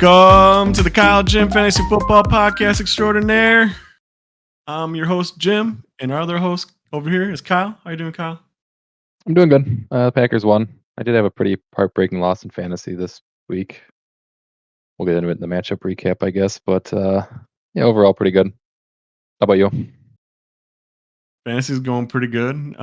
Welcome to the Kyle Jim Fantasy Football Podcast Extraordinaire. I'm your host, Jim, and our other host over here is Kyle. How you doing, Kyle? I'm doing good. The Packers won. I did have a pretty heartbreaking loss in fantasy this week. We'll get into it in the matchup recap, I guess. But yeah, overall pretty good. How about you? Fantasy's going pretty good.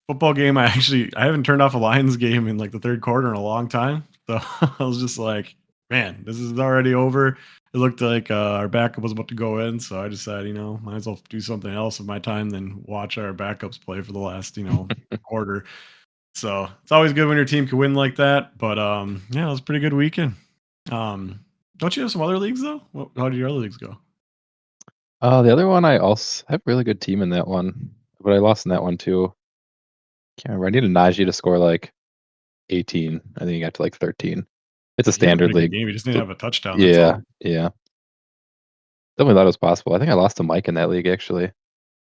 Football game, I haven't turned off a Lions game in like the third quarter in a long time. So I was just like, man, this is already over. It looked like our backup was about to go in, so I decided, might as well do something else with my time than watch our backups play for the last, quarter. So it's always good when your team can win like that. But yeah, it was a pretty good weekend. Don't you have some other leagues though? How did your other leagues go? The other one, I also have a really good team in that one, but I lost in that one too. Can't remember. I needed Najee to score like 18. I think he got to like 13. It's a He had a standard pretty good league. game. He just didn't have a touchdown. That's Yeah, all. yeah. Definitely thought it was possible. I think I lost to Mike in that league actually.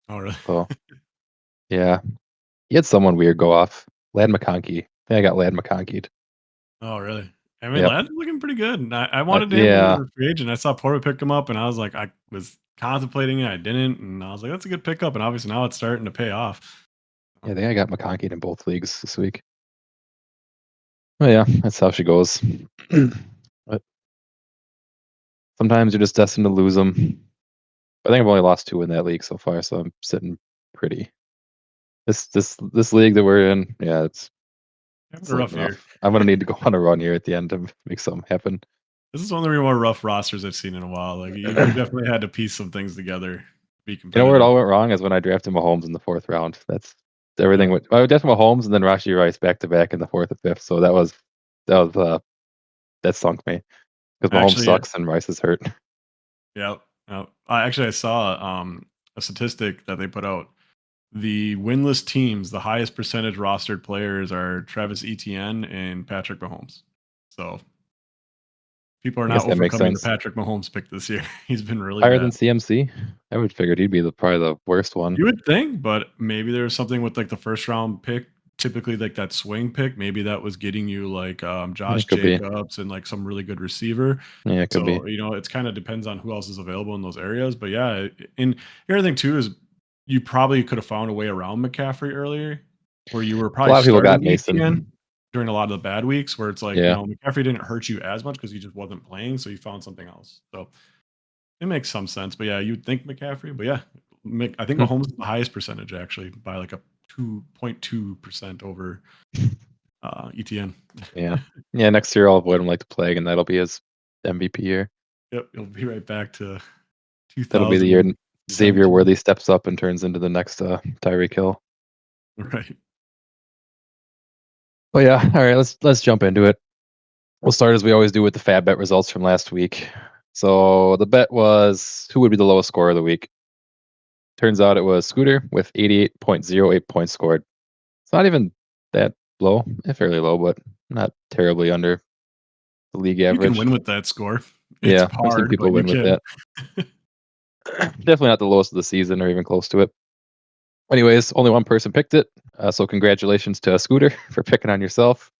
Oh, really? So yeah, he had someone weird go off. Lad McConkey. I think I got Lad McConkeyed. Oh, really? I mean, Yep. Lad's looking pretty good. And I wanted him to Yeah. go to free agent. I saw Porter pick him up, and I was like, I was contemplating it. I didn't, and I was like, that's a good pickup. And obviously now it's starting to pay off. Yeah, I think I got McConkey in both leagues this week. Oh yeah, that's how she goes. But sometimes you're just destined to lose them. I think I've only lost 2 in that league so far, so I'm sitting pretty. This league that we're in, yeah, it's Having a rough looking year. rough. I'm gonna need to go on a run here at the end to make something happen. This is one of the more rough rosters I've seen in a while. Like you definitely had to piece some things together to be You know where it competitive. all went wrong is when I drafted Mahomes in the 4th round. That's everything. Yeah. I drafted Mahomes and then Rashee Rice back to back in the 4th and 5th. So that sunk me because Mahomes Actually, sucks and Rice is hurt. yeah. I saw a statistic that they put out. The winless teams, the highest percentage rostered players are Travis Etienne and Patrick Mahomes. So people are I guess not that makes overcoming the sense. Patrick Mahomes pick this year. He's been really Higher bad. than CMC? I would figured he'd be probably the worst one. You would think, but maybe there was something with like the first round pick, typically like that swing pick. Maybe that was getting you like Yeah, Josh it could be. Jacobs and like some really good receiver. Yeah, it could be. So, it's kind of depends on who else is available in those areas. But yeah, and the other thing too is you probably could have found a way around McCaffrey earlier where you were A probably lot of people got starting ETN Mason. during a lot of the bad weeks where it's like, Yeah. McCaffrey didn't hurt you as much because he just wasn't playing. So you found something else. So it makes some sense. But yeah, you'd think McCaffrey, but yeah, I think Hmm. Mahomes is the highest percentage actually by like a 2.2% over ETN. Yeah. Yeah, next year I'll avoid him like the plague, and that'll be his MVP year. Yep, you'll be right back to That'll be the year Xavier 2017. Worthy steps up and turns into the next Tyreek Hill. Right. But yeah, all right, let's jump into it. We'll start as we always do with the Fab Bet results from last week. So the bet was who would be the lowest scorer of the week. Turns out it was Scooter with 88.08 points scored. It's not even that low, fairly low, but not terribly under the league You can average. win with that score. It's Yeah, I've seen hard, people but you win with can. that. Definitely not the lowest of the season or even close to it. Anyways, only one person picked it. So congratulations to Scooter for picking on yourself.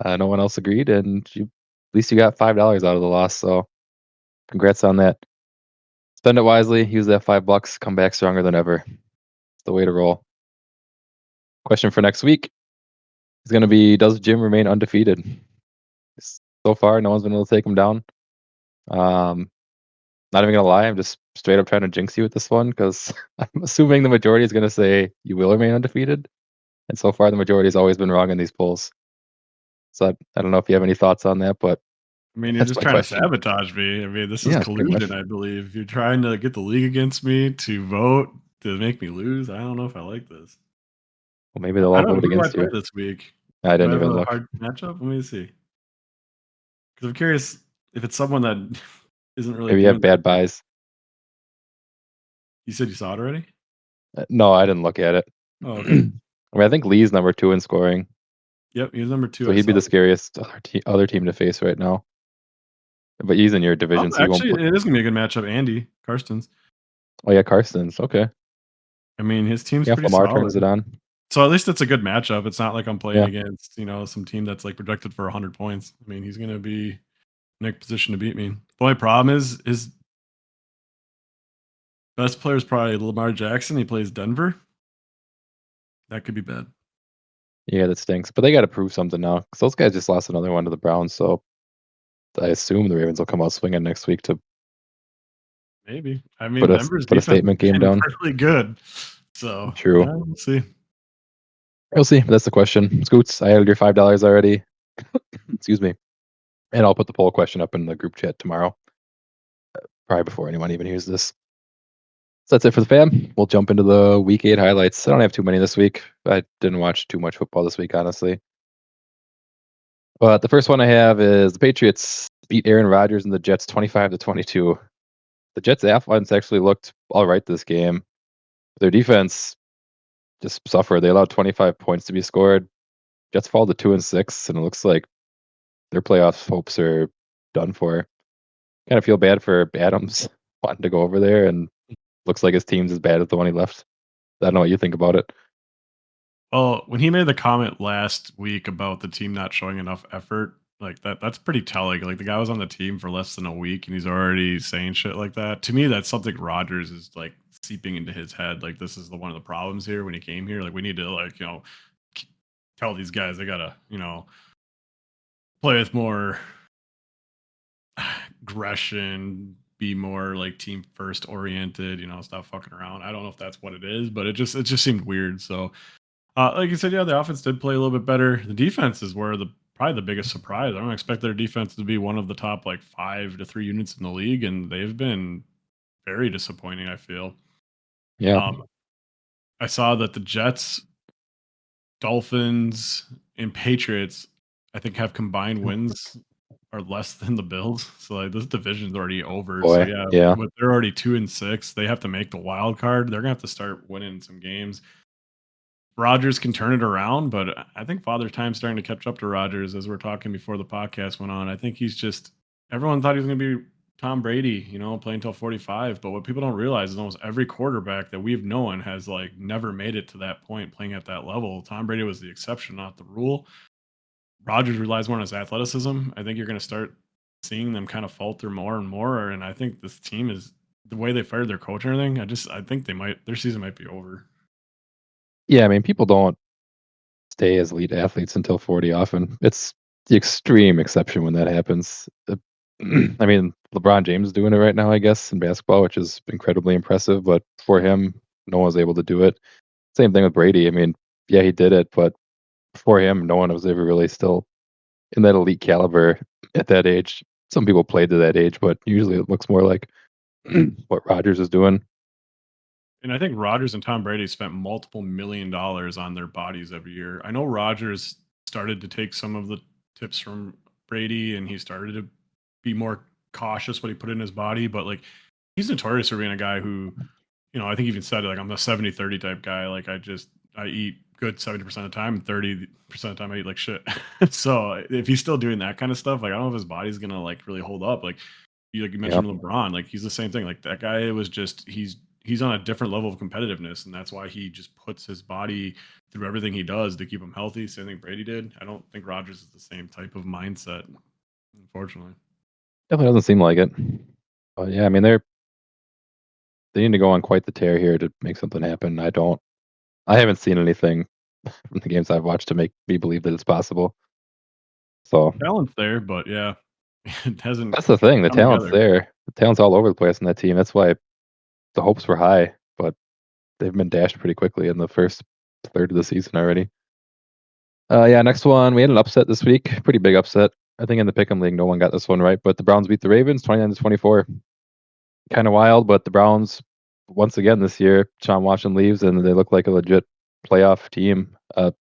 No one else agreed, and at least you got $5 out of the loss. So congrats on that. Spend it wisely. Use that $5. Come back stronger than ever. It's the way to roll. Question for next week is going to be: does Jim remain undefeated? So far, no one's been able to take him down. Not even gonna lie, I'm just straight up trying to jinx you with this one because I'm assuming the majority is gonna say you will remain undefeated, and so far the majority has always been wrong in these polls. So I don't know if you have any thoughts on that, but I mean, you're that's just my trying to question. sabotage me. I mean, this is Yeah, pretty collusion, much. I believe. You're trying to get the league against me to vote to make me lose. I don't know if I like this. Well, maybe they'll I all don't know. vote Who do I against play you. this week? I Do I didn't have even a look. hard matchup? Let me see. Because I'm curious if it's someone that isn't really Maybe you have doing that bad great. buys. You said you saw it already? No, I didn't look at it. Oh, okay. I mean, I think Lee's number 2 in scoring, Yep, he's number 2, so I he'd be saw. the scariest other team to face right now. But he's in your division, so you won't Actually, put. it is gonna be a good matchup. Andy Karstens. Oh yeah, Carson's okay. I mean, his team's Yeah, if pretty Lamar turns solid. it on. So at least it's a good matchup. It's not like I'm playing Yeah, against, some team that's like projected for 100 points. I mean, he's gonna be Nick position to beat me. The only problem is his best player is probably Lamar Jackson. He plays Denver. That could be bad. Yeah, that stinks. But they got to prove something now because those guys just lost another one to the Browns. So I assume the Ravens will come out swinging next week to Maybe. I mean, Denver's put a defense statement has game been down. really good. So True. yeah, we'll see. We'll see. That's the question. Scoots, I added your $5 already. Excuse me. And I'll put the poll question up in the group chat tomorrow, probably before anyone even hears this. So that's it for the fam. We'll jump into the week 8 highlights. I don't have too many this week. I didn't watch too much football this week, honestly. But the first one I have is the Patriots beat Aaron Rodgers and the Jets 25-22. The Jets' offense actually looked all right this game. Their defense just suffered. They allowed 25 points to be scored. Jets fall to 2-6, and it looks like their playoff hopes are done for. Kind of feel bad for Adams wanting to go over there, and looks like his team's as bad as the one he left. I don't know what you think about it. Well, when he made the comment last week about the team not showing enough effort, like that's pretty telling. Like the guy was on the team for less than a week and he's already saying shit like that. To me, that's something Rogers is like seeping into his head. Like this is the one of the problems here when he came here. Like we need to like, tell these guys they gotta, play with more aggression, be more like team first oriented, stop fucking around. I don't know if that's what it is, but it just seemed weird. So like you said, yeah, the offense did play a little bit better. The defense is where the probably the biggest surprise. I don't expect their defense to be one of the top like 5 to 3 units in the league, and they've been very disappointing. I feel. Yeah. Um, I saw that the Jets, Dolphins, and Patriots, I think, have combined wins are less than the Bills. So like this division's already over. So Boy. yeah, Yeah. but they're already 2-6. They have to make the wild card. They're gonna have to start winning some games. Rodgers can turn it around, but I think Father Time's starting to catch up to Rodgers as we're talking before the podcast went on. I think he's just everyone thought he was going to be Tom Brady, playing until 45. But what people don't realize is almost every quarterback that we've known has like never made it to that point playing at that level. Tom Brady was the exception, not the rule. Rodgers relies more on his athleticism. I think you're going to start seeing them kind of falter more and more. And I think this team is the way they fired their coach and everything. I think their season might be over. Yeah. I mean, people don't stay as elite athletes until 40 often. It's the extreme exception when that happens. I mean, LeBron James is doing it right now, I guess, in basketball, which is incredibly impressive. But for him, no one was able to do it. Same thing with Brady. I mean, yeah, he did it, but before him, no one was ever really still in that elite caliber at that age. Some people played to that age, but usually it looks more like what Rodgers is doing. And I think Rodgers and Tom Brady spent multiple $1 million on their bodies every year. I know Rodgers started to take some of the tips from Brady and he started to be more cautious what he put in his body, but like he's notorious for being a guy who, I think he even said it, like I'm a 70-30 type guy. Like I eat good 70% of the time and 30% of the time I eat like shit. So if he's still doing that kind of stuff, like I don't know if his body's gonna like really hold up. Like you Yeah. mentioned LeBron, like he's the same thing. Like that guy was just he's on a different level of competitiveness, and that's why he just puts his body through everything he does to keep him healthy. Same thing Brady did. I don't think Rodgers is the same type of mindset, unfortunately. Definitely doesn't seem like it. But yeah, I mean they need to go on quite the tear here to make something happen. I haven't seen anything from the games I've watched to make me believe that it's possible. So Talent's there, but yeah, it hasn't that's the thing. The come talent's together. there. The talent's all over the place in that team. That's why the hopes were high, but they've been dashed pretty quickly in the first third of the season already. Yeah, next one. We had an upset this week. Pretty big upset. I think in the Pick'em League, no one got this one right, but the Browns beat the Ravens 29-24. Kind of wild, but the Browns, once again this year, Sean Watson leaves and they look like a legit playoff team. I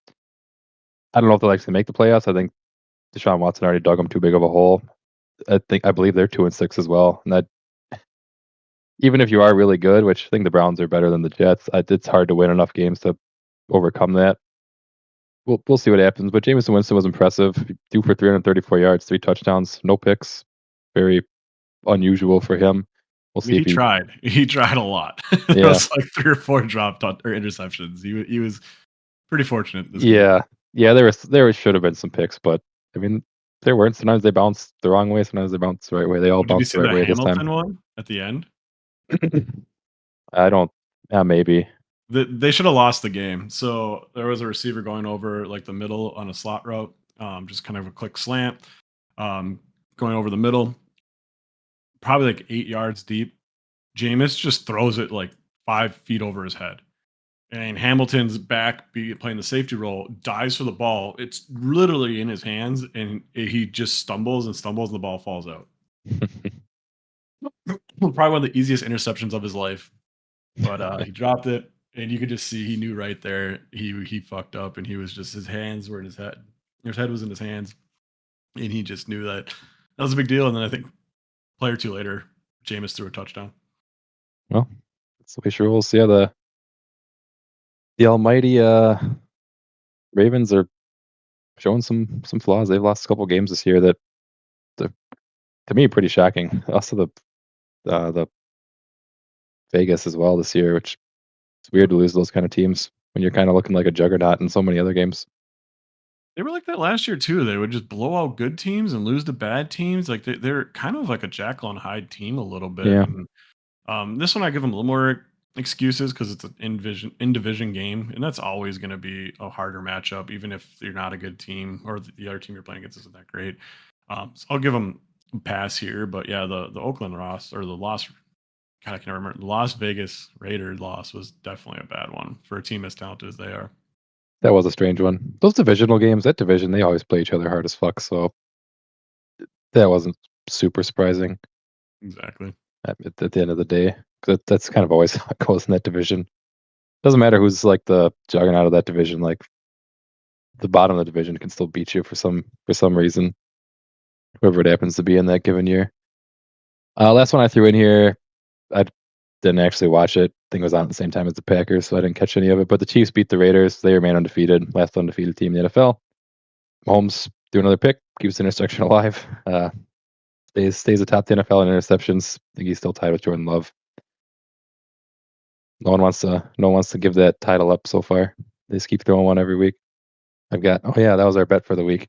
don't know if they'll actually make the playoffs. I think Deshaun Watson already dug them too big of a hole. I believe they're 2-6 as well. And that even if you are really good, which I think the Browns are better than the Jets, it's hard to win enough games to overcome that. We'll see what happens. But Jameson Winston was impressive. 2 for 334 yards, 3 touchdowns, no picks. Very unusual for him. We'll I mean, see if he he. tried. He tried a lot. There Yeah, was like 3 or 4 dropped or interceptions. He was pretty fortunate this game. yeah, yeah. There should have been some picks, but I mean There weren't. Sometimes they bounce the wrong way. Sometimes they bounce the right way. They all Oh, did you bounced the see right the way this time. Hamilton one at the end? I don't. Maybe. They should have lost the game. So there was a receiver going over like the middle on a slot route, just kind of a quick slant, um, going over the middle, probably like 8 yards deep. Jameis just throws it like 5 feet over his head. And Hamilton's back, playing the safety role, dives for the ball. It's literally in his hands, and he just stumbles and stumbles, and the ball falls out. Probably one of the easiest interceptions of his life. But he dropped it, and you could just see he knew right there he fucked up, and he was just his hands were in his head. His head was in his hands, and he just knew that that was a big deal. And then I think play or two later, Jameis threw a touchdown. Well, that's the way sure we'll see how the almighty Ravens are showing some flaws. They've lost a couple games this year that, the, to me, pretty shocking. Also, the Vegas as well this year, which it's weird to lose those kind of teams when you're kind of looking like a juggernaut in so many other games. They were like that last year too. They would just blow out good teams and lose to bad teams. Like they're kind of like a Jekyll and Hyde team a little bit. Yeah, And this one I give them a little more excuses because it's an in division game, and that's always going to be a harder matchup, even if you're not a good team or the other team you're playing against isn't that great. So I'll give them a pass here. But yeah, the Oakland loss or the loss. God, I can't remember. The Las Vegas Raiders loss was definitely a bad one for a team as talented as they are. that was a strange one. Those divisional games, that division, they always play each other hard as fuck. So that wasn't super surprising Exactly. at the end of the day. That's kind of always how it goes in that division. Doesn't matter who's like the juggernaut of that division. Like the bottom of the division can still beat you for some reason, whoever it happens to be in that given year. Last one I threw in here, I didn't actually watch it. I think it was on at the same time as the Packers, so I didn't catch any of it. But the Chiefs beat the Raiders. They remain undefeated, last undefeated team in the NFL. Mahomes do another pick, keeps the interception alive. Stays atop the NFL in interceptions. I think he's still tied with Jordan Love. No one wants to give that title up so far. They just keep throwing one every week. Oh yeah, that was our bet for the week.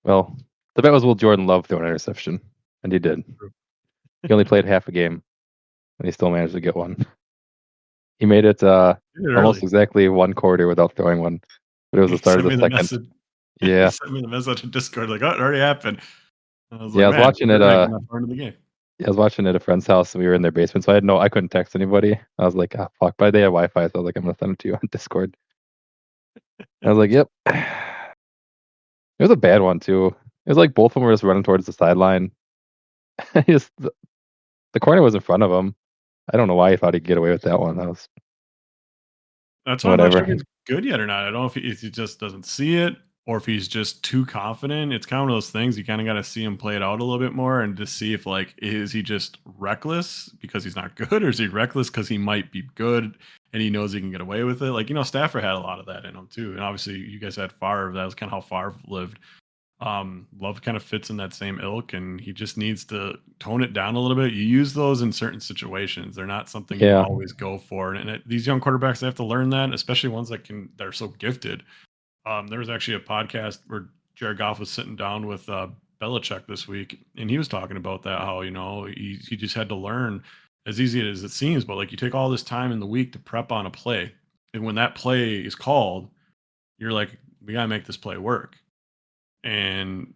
Well, the bet was, will Jordan Love throw an interception? And he did. He only played half a game, and he still managed to get one. He made it almost Early. exactly one quarter without throwing one, but it was the He start of sent the me the second. message. He Yeah, sent me the message in Discord like, "Oh, it already happened." And I was yeah. like, I was "Man, watching we're it. not even that far into the game." I was watching it at a friend's house, and we were in their basement, so I couldn't text anybody. I was like, ah, fuck. But they had Wi-Fi, so I was like, I'm gonna send it to you on Discord. I was like, yep. It was a bad one too. It was like both of them were just running towards the sideline. The corner was in front of him. I don't know why he thought he'd get away with that one. That was That's why I'm not sure whatever. if he's good yet or not. I don't know if he just doesn't see it or if he's just too confident. It's kind of one of those things you kind of got to see him play it out a little bit more and to see if like is he just reckless because he's not good or is he reckless because he might be good and he knows he can get away with it. Like Stafford had a lot of that in him too, and obviously you guys had Favre. That was kind of how Favre lived. Love kind of fits in that same ilk, and he just needs to tone it down a little bit. You use those in certain situations; they're not something you Yeah, always go for. These young quarterbacks they have to learn that, especially ones that are so gifted. There was actually a podcast where Jared Goff was sitting down with Belichick this week, and he was talking about that how he just had to learn as easy as it seems, but like you take all this time in the week to prep on a play, and when that play is called, you're like, we gotta make this play work. And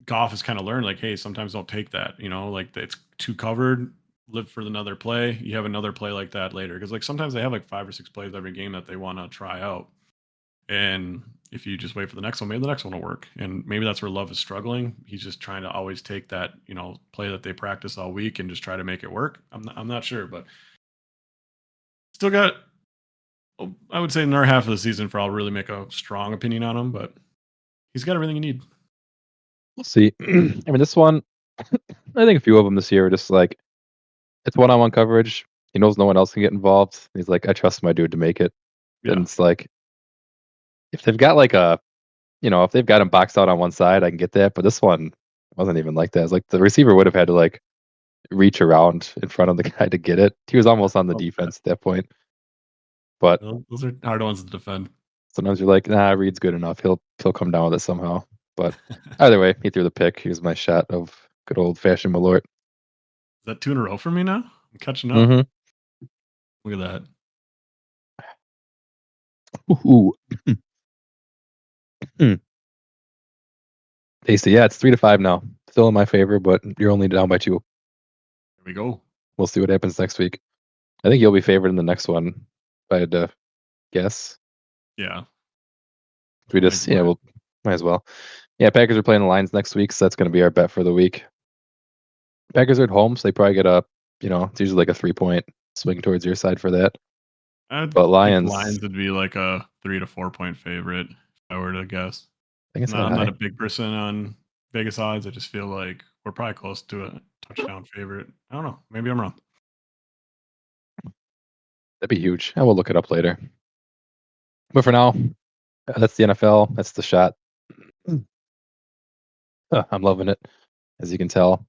Goff has kind of learned like, hey, sometimes don't take that, like it's too covered. Live for another play. You have another play like that later because like sometimes they have like 5 or 6 plays every game that they want to try out, and if you just wait for the next one, maybe the next one will work. And maybe that's where Love is struggling. He's just trying to always take that play that they practice all week and just try to make it work. I'm not sure, but still got. I would say another half of the season for I'll really make a strong opinion on him, but he's got everything you need. we'll see. I mean, this one, I think a few of them this year are just like it's one-on-one coverage. He knows no one else can get involved. He's like, I trust my dude to make it. And Yeah. it's like if they've got like if they've got him boxed out on one side, I can get that. But this one wasn't even like that. It's like the receiver would have had to like reach around in front of the guy to get it. He was almost on the Oh, defense at that point. But those are hard ones to defend. Sometimes you're like, nah, Reed's good enough. He'll come down with it somehow. But either way, he threw the pick. Here's my shot of good old fashioned Malort. Is that 2 in a row for me now? I'm catching up. Mm-hmm. Look at that. Ooh. Tasty. Yeah, it's 3-5 now. Still in my favor, but you're only down by 2. Here we go. We'll see what happens next week. I think you'll be favored in the next one, if I had to guess. Yeah. We just, yeah, we'll might as well. Yeah, Packers are playing the Lions next week, so that's going to be our bet for the week. Packers are at home, so they probably get a, it's usually like a 3-point swing towards your side for that. But Lions would be like a 3 to 4 point favorite, if I were to guess. I think it's I'm not a big person on Vegas odds. I just feel like we're probably close to a touchdown favorite. I don't know. Maybe I'm wrong. That'd be huge. I will look it up later. But for now, that's the NFL. That's the shot. I'm loving it, as you can tell.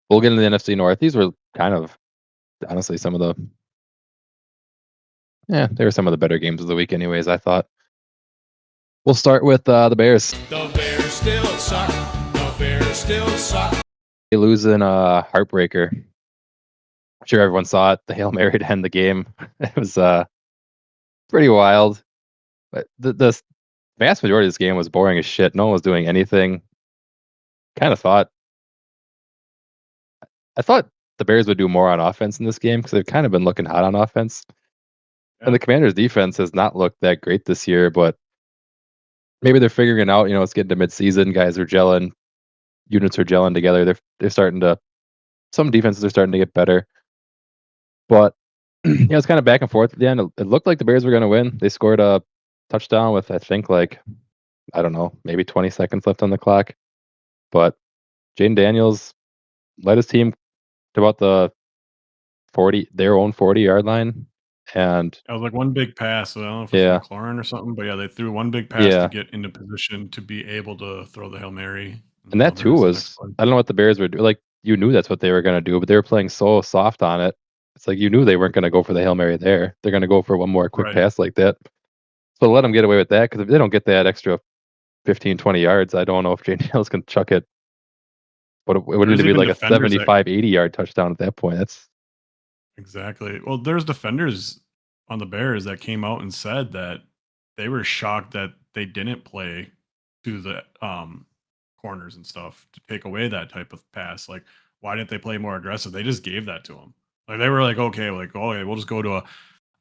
We'll get into the NFC North. These were kind of, honestly, they were some of the better games of the week anyways, I thought. We'll start with the Bears. The Bears still suck. The Bears still suck. They lose in a heartbreaker. I'm sure everyone saw it. The Hail Mary to end the game. It was pretty wild. But the vast majority of this game was boring as shit. No one was doing anything. I thought the Bears would do more on offense in this game because they've kind of been looking hot on offense. Yeah. And the Commanders' defense has not looked that great this year, but maybe they're figuring it out. It's getting to midseason. Guys are gelling. Units are gelling together. They're starting to. Some defenses are starting to get better. But it's kind of back and forth at the end. It looked like the Bears were going to win. They scored a touchdown with, I think, I don't know, maybe 20 seconds left on the clock. But Jaden Daniels led his team to about their own 40-yard line. And it was like one big pass. I don't know if it was McLaurin or something, but they threw one big pass to get into position to be able to throw the Hail Mary. And that too was, I don't know what the Bears were doing. You knew that's what they were going to do, but they were playing so soft on it. It's like you knew they weren't going to go for the Hail Mary there. They're going to go for one more quick pass like that. So let them get away with that, because if they don't get that extra 15, 20 yards, I don't know if Jaden Daniels can chuck it. But it would need to be like a 75, 80-yard touchdown at that point. That's exactly. Well, there's defenders on the Bears that came out and said that they were shocked that they didn't play to the corners and stuff to take away that type of pass. Like, why didn't they play more aggressive? They just gave that to them. Like, they were like, okay, we'll just go to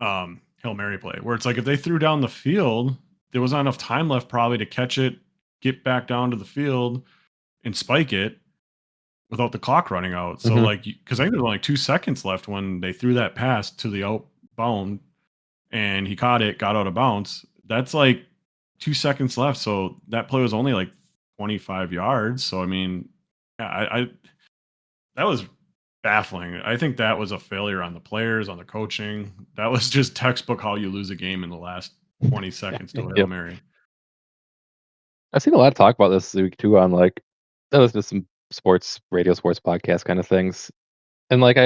a Hail Mary play. Where it's like, if they threw down the field, there was not enough time left probably to catch it, get back down to the field, and spike it without the clock running out. So because I think there was only 2 seconds left when they threw that pass to the outbound, and he caught it, got out of bounds. That's like 2 seconds left. So that play was only like 25 yards. So I mean, I that was baffling. I think that was a failure on the players, on the coaching. That was just textbook how you lose a game in the last 20 seconds to Hail Mary. I've seen a lot of talk about this week too on I listen to some sports podcast kind of things. And I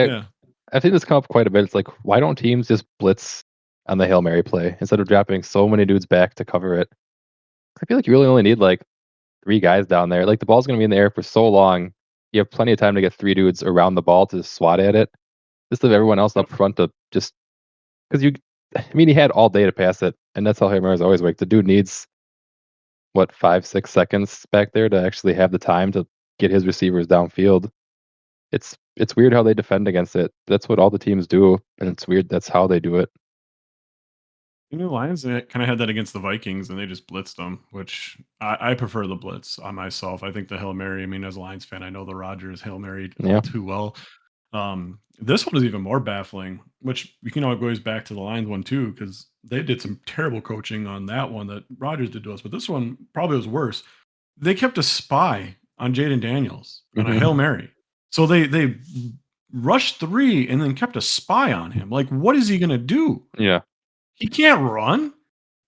think this come up quite a bit. It's like, why don't teams just blitz on the Hail Mary play instead of dropping so many dudes back to cover it? I feel like you really only need 3 guys down there. The ball's going to be in the air for so long. You have plenty of time to get 3 dudes around the ball to swat at it. Just leave everyone else up front to just, because he had all day to pass it, and that's how Hail Mary's always worked. The dude needs 5-6 seconds back there to actually have the time to get his receivers downfield. It's weird how they defend against it. That's what all the teams do, and it's weird that's how they do it. Lions kind of had that against the Vikings, and they just blitzed them, which I prefer the blitz on myself. I think the Hail Mary, as a Lions fan, I know the Rodgers Hail Mary all too well. This one is even more baffling, which it goes back to the Lions one too, because they did some terrible coaching on that one that Rodgers did to us, but this one probably was worse. They kept a spy on Jaden Daniels on a Hail Mary. So they rushed 3 and then kept a spy on him. What is he going to do? Yeah. He can't run.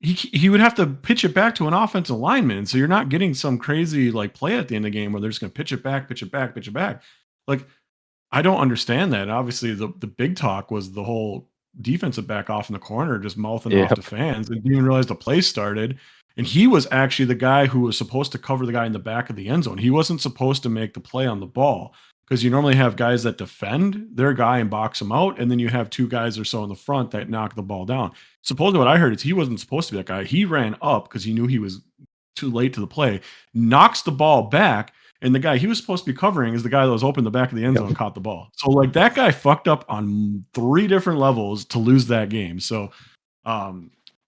He would have to pitch it back to an offensive lineman. So you're not getting some crazy play at the end of the game where they're just going to pitch it back. I don't understand that. Obviously, the big talk was the whole defensive back off in the corner, just mouthing off Yep. to fans, and didn't even realize the play started. And he was actually the guy who was supposed to cover the guy in the back of the end zone. He wasn't supposed to make the play on the ball because you normally have guys that defend their guy and box him out, and then you have two guys or so in the front that knock the ball down. Supposedly, what I heard is he wasn't supposed to be that guy. He ran up because he knew he was too late to the play, knocks the ball back, and the guy he was supposed to be covering is the guy that was open in the back of the end zone and caught the ball. So like that guy fucked up on 3 different levels to lose that game. So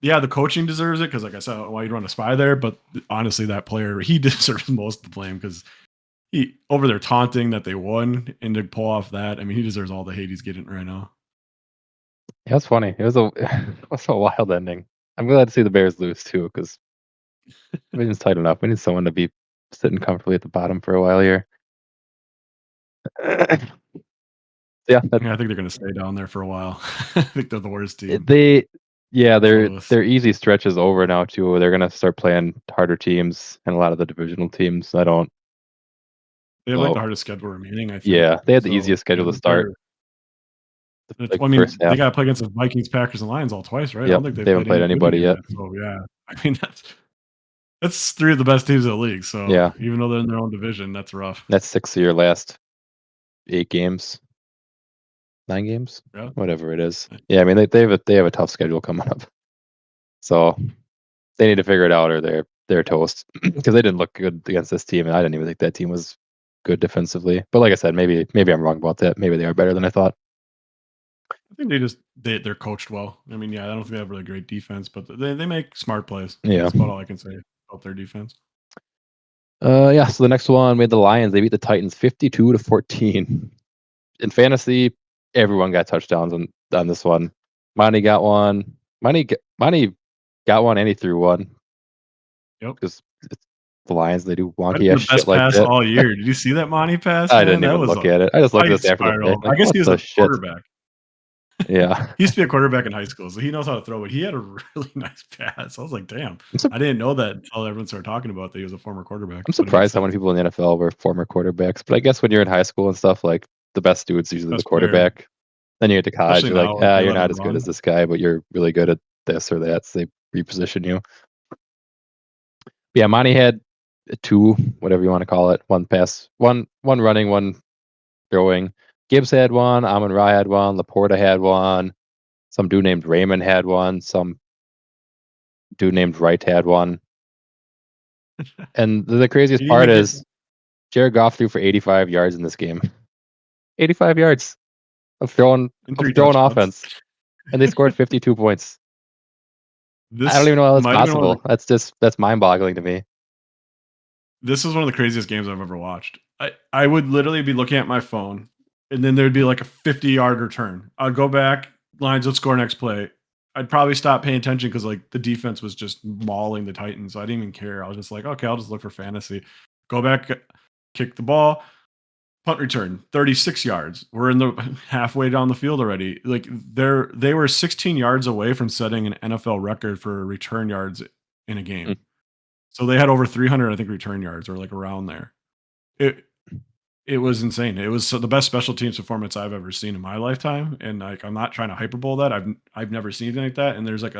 yeah, the coaching deserves it because like I said, why you'd run a spy there, but honestly, that player he deserves most of the blame because he over there taunting that they won and to pull off that. I mean, he deserves all the hate he's getting right now. Yeah, it's funny. It was a it was a wild ending. I'm glad to see the Bears lose too, because division's tight enough. We need someone to be sitting comfortably at the bottom for a while here. Yeah, I think they're going to stay down there for a while. I think they're the worst team. Their easy stretch is over now too. They're gonna start playing harder teams and a lot of the divisional teams. They have like the hardest schedule remaining. I think. Yeah, they had the easiest schedule to start. I mean, they got to play against the Vikings, Packers, and Lions all twice, right? Yep, I don't think they haven't played anybody yet. So yeah, I mean that's 3 of the best teams in the league. So yeah, even though they're in their own division, that's rough. That's 6 of your last 8 games, 9 games, whatever it is. Yeah, I mean they have a tough schedule coming up, so they need to figure it out or they're toast because they didn't look good against this team, and I didn't even think that team was good defensively. But like I said, maybe I'm wrong about that. Maybe they are better than I thought. I think they're coached well. I mean, yeah, I don't think they have really great defense, but they make smart plays. Yeah, that's about all I can say about their defense. Yeah. So the next one, we had the Lions. They beat the Titans 52-14. In fantasy, everyone got touchdowns on this one. Monty got one. Monty got one, and he threw one. Yep. Because the Lions, they do wonky ass shit like pass that all year. Did you see that Monty pass? I didn't even look at it. I just looked at this after the I guess he was a quarterback. Yeah. He used to be a quarterback in high school, so he knows how to throw, but he had a really nice pass. I was like, damn. I didn't know that until everyone started talking about that he was a former quarterback. I'm surprised how many people in the NFL were former quarterbacks, but I guess when you're in high school and stuff, like the best dude's usually the quarterback. Player. Then you get to college, you're like, you're not as good as this guy, but you're really good at this or that, so they reposition you. Yeah, Monty had 2, whatever you want to call it, 1 pass, one running, 1 throwing. Gibbs had 1, Amon-Ra had 1, Laporta had 1, some dude named Raymond had 1, some dude named Wright had 1. And the craziest part is Jared Goff threw for 85 yards in this game. 85 yards of throwing offense. And they scored 52 points. I don't even know how that's possible. That's mind-boggling to me. This is one of the craziest games I've ever watched. I would literally be looking at my phone, and then there'd be like a 50-yard return. I'd go back, Lions would score next play. I'd probably stop paying attention because like the defense was just mauling the Titans. So I didn't even care. I was just like, okay, I'll just look for fantasy. Go back, kick the ball, punt return, 36 yards. We're in the halfway down the field already. Like they were 16 yards away from setting an NFL record for return yards in a game. So they had over 300, I think, return yards or like around there. It was insane. It was the best special teams performance I've ever seen in my lifetime. And like, I'm not trying to hyperbole that. I've never seen anything like that. And there's like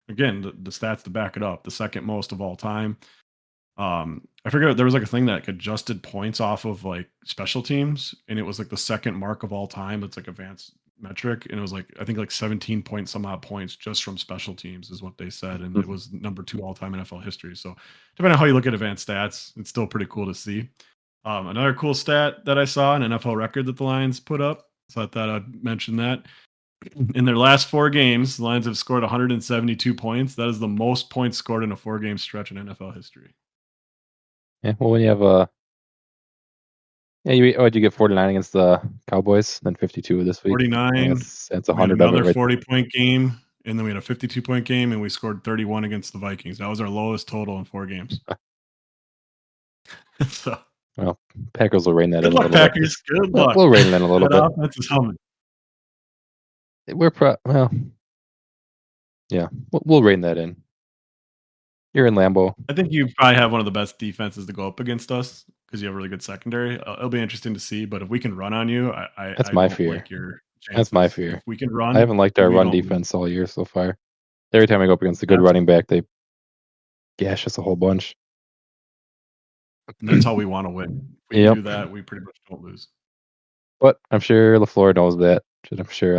again, the stats to back it up, the second most of all time. I forget, there was like a thing that adjusted points off of like special teams, and it was like the second mark of all time. It's like advanced metric, and it was like I think like 17 point some odd points just from special teams is what they said, and it was number 2 all time in NFL history. So depending on how you look at advanced stats, it's still pretty cool to see. Another cool stat that I saw, an NFL record that the Lions put up, so I thought I'd mention that. In their last 4 games, the Lions have scored 172 points. That is the most points scored in a 4-game stretch in NFL history. Yeah, well, when you have what'd you get 49 against the Cowboys, then 52 this week. 49. That's 100. Another 40-point game, and then we had a 52-point game, and we scored 31 against the Vikings. That was our lowest total in 4 games. So, well, Packers will rein that in. Good luck, Packers. Good luck. We'll rein it in a little bit. Offense is humming. Yeah, we'll rein that in. You're in Lambeau. I think you probably have one of the best defenses to go up against us because you have a really good secondary. It'll be interesting to see, but if we can run on you, that's my fear. Like That's my chances. fear. If we can I run, haven't liked our we run don't lose. defense all year so far. Every time I go up against a good That's running back, they gash us a whole bunch. and that's how we wanna win. If we can Yep. do that, we pretty much don't lose. But I'm sure LaFleur knows that. And I'm sure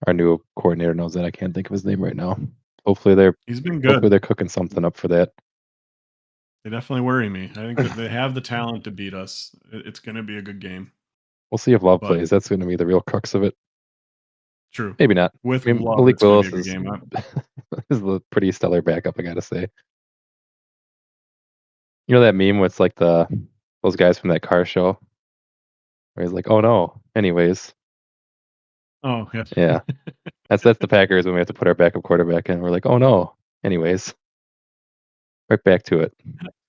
our new coordinator knows that. I can't think of his name right now. Hopefully He's been good. they're cooking something up for that. They definitely worry me. I think that they have the talent to beat us. It's gonna be a good game. We'll see if Love But plays. That's going to be the real crux of it. true. Maybe not. With I mean, Love, Malik it's gonna be a Willis good is game. is a pretty stellar backup, I gotta say. You know that meme with like those guys from that car show where he's like, "Oh no." Anyways, Oh, yeah. yeah, that's the Packers when we have to put our backup quarterback in. We're like, "Oh no." Anyways, right back to it.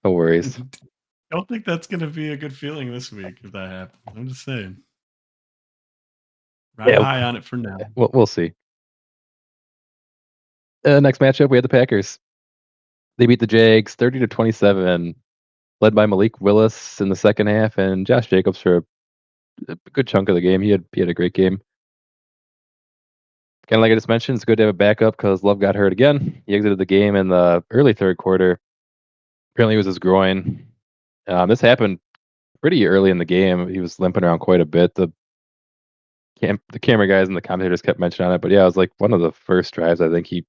No worries. Don't think that's gonna be a good feeling this week if that happens. I'm just saying. Ride Yeah, high on it for now. we'll see. Next matchup, we had the Packers. They beat the Jags 30-27, led by Malik Willis in the second half and Josh Jacobs for a good chunk of the game. He had a great game. Kind of like I just mentioned, it's good to have a backup because Love got hurt again. He exited the game in the early third quarter. Apparently, it was his groin. This happened pretty early in the game. He was limping around quite a bit. The camera guys and the commentators kept mentioning on it, but yeah, it was like one of the first drives. I think he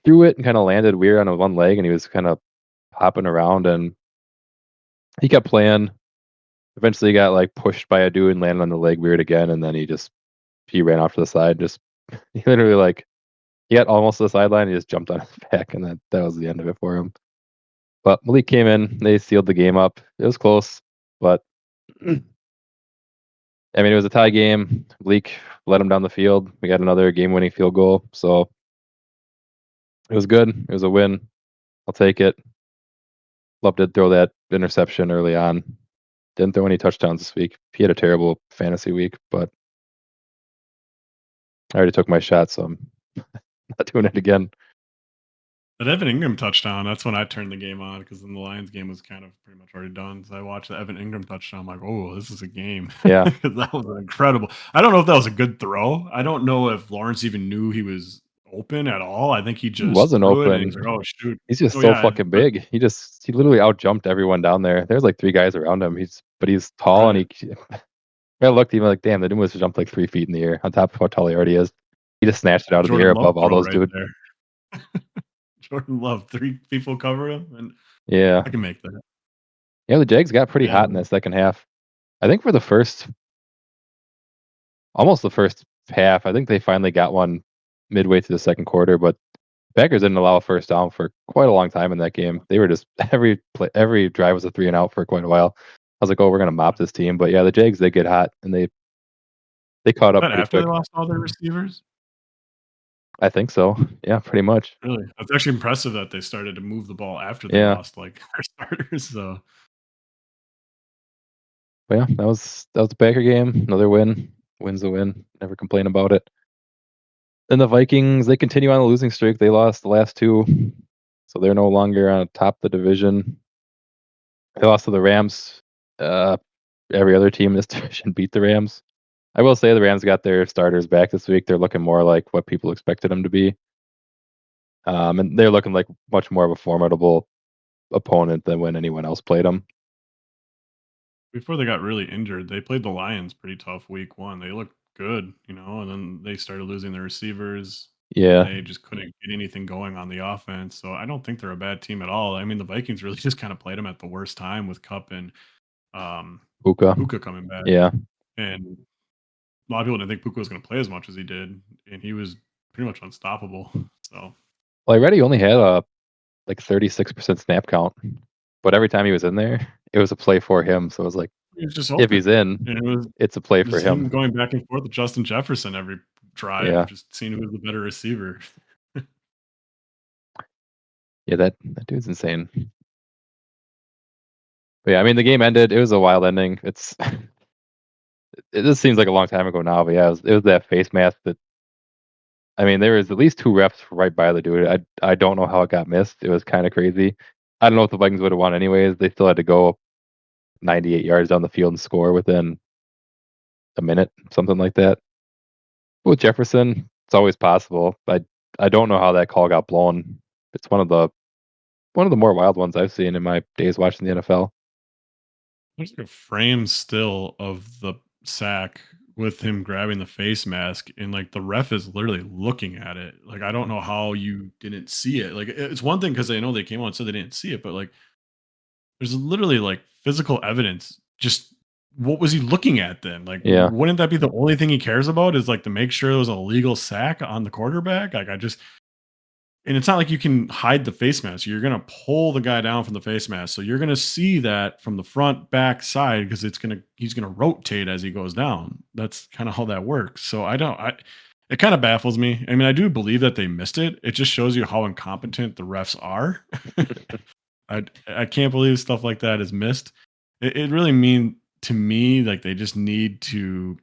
threw it and kind of landed weird on one leg, and he was kind of hopping around, and he kept playing. Eventually, he got like pushed by a dude and landed on the leg weird again, and then he ran off to the side. Just he literally like he got almost to the sideline. He just jumped on his back, and that was the end of it for him. But Malik came in. They sealed the game up. It was close, but I mean, it was a tie game. Malik led him down the field. We got another game-winning field goal, so it was good. It was a win. I'll take it. Love did throw that interception early on. Didn't throw any touchdowns this week. He had a terrible fantasy week, but I already took my shot, so I'm not doing it again. That Evan Ingram touchdown, that's when I turned the game on because then the Lions game was kind of pretty much already done. So I watched the Evan Ingram touchdown. I'm like, oh, this is a game. Yeah. 'Cause that was incredible. I don't know if that was a good throw. I don't know if Lawrence even knew he was open at all. I think he He just wasn't threw it and he's open. like, oh, shoot. He's just Oh, so yeah. fucking But, big. He literally outjumped everyone down there. There's like 3 guys around him. But he's tall and right. I looked even like, damn, the dude must have jumped like 3 feet in the air on top of how tall he already is. He just snatched it out of the air Jordan Love above all throw those right dudes. there. Jordan Love, 3 people cover him, and Yeah. I can make that. Yeah, the Jags got pretty Yeah. hot in that second half. I think for almost the first half, I think they finally got one midway through the second quarter, but Packers didn't allow a first down for quite a long time in that game. They were just every drive was a 3 and out for quite a while. I was like, "Oh, we're gonna mop this team." But yeah, the Jags they get hot and they caught up But pretty after they quick. lost all their receivers? I think so. Yeah, pretty much. Really? That's actually impressive that they started to move the ball after they Yeah. lost, like, their starters, so But yeah, that was the Packer game. Another win. Win's a win. Never complain about it. Then the Vikings, they continue on a losing streak. They lost the last 2, so they're no longer on top of the division. They lost to the Rams. Uh, every other team in this division beat the Rams. I will say the Rams got their starters back this week. They're looking more like what people expected them to be. And they're looking like much more of a formidable opponent than when anyone else played them. before they got really injured, they played the Lions pretty tough week 1. They looked good, and then they started losing their receivers, and Yeah, they just couldn't get anything going on the offense, so I don't think they're a bad team at all. I mean, the Vikings really just kinda played them at the worst time with Cup and, um, Puka. Puka coming back, Yeah. and a lot of people didn't think Puka was gonna play as much as he did, and he was pretty much unstoppable, so Well, I read he only had a like 36% snap count, but every time he was in there, it was a play for him. So it was like, he was just if he's open, in, and it was it's a play for just him him. going back and forth with Justin Jefferson every drive, Yeah. just seeing who was the better receiver. Yeah, that dude's insane. But yeah, I mean, the game ended. It was a wild ending. It just seems like a long time ago now, but yeah, it was that face mask that I mean, there was at least 2 refs right by the dude. I don't know how it got missed. It was kind of crazy. I don't know if the Vikings would have won anyways. They still had to go 98 yards down the field and score within a minute, something like that. With Jefferson, it's always possible. I don't know how that call got blown. It's one of the more wild ones I've seen in my days watching the NFL. There's like a frame still of the sack with him grabbing the face mask, and like the ref is literally looking at it. Like, I don't know how you didn't see it. Like, it's one thing because they know they came out and said they didn't see it, but like there's literally like physical evidence. Just what was he looking at then? Like, Yeah. wouldn't that be the only thing he cares about is like to make sure it was a legal sack on the quarterback? Like, and it's not like you can hide the face mask. You're gonna pull the guy down from the face mask, so you're gonna see that from the front, back, side because he's gonna rotate as he goes down. That's kind of how that works. So I don't. It kind of baffles me. I mean, I do believe that they missed it. It just shows you how incompetent the refs are. I can't believe stuff like that is missed. It really mean to me like they just need to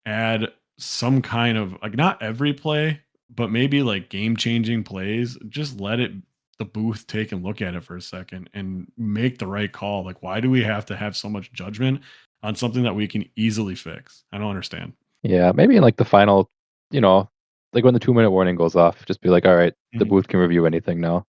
add some kind of like not every play, but maybe like game changing plays. Just let it the booth take and look at it for a second and make the right call. Like, why do we have to have so much judgment on something that we can easily fix? I don't understand. Yeah, maybe in like the final, you know, like when the 2-minute warning goes off, just be like, all right, the Mhm. booth can review anything now.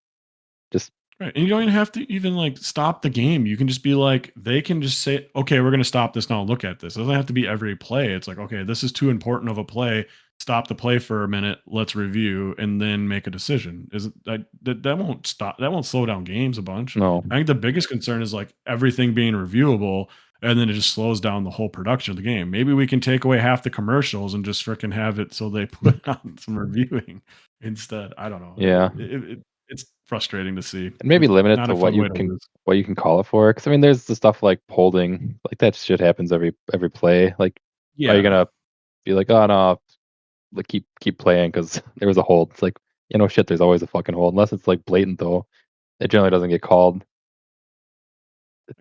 Just Right. And you don't even have to even like stop the game. You can just be like, they can just say, okay, we're going to stop this now and look at this. It doesn't have to be every play. It's like, okay, this is too important of a play. Stop the play for a minute. Let's review and then make a decision. Isn't that won't stop? That won't slow down games a bunch. no. I think the biggest concern is like everything being reviewable and then it just slows down the whole production of the game. Maybe we can take away half the commercials and just freaking have it so they put on some reviewing instead. I don't know. Yeah. It's frustrating to see. And maybe It's limit it not to a fun way to lose. what you can call it for. Because I mean, there's the stuff like holding, like that shit happens every play. Like, are you Yeah. gonna be like, oh no, like keep playing because there was a hold? It's like, shit, there's always a fucking hold unless it's like blatant though. It generally doesn't get called.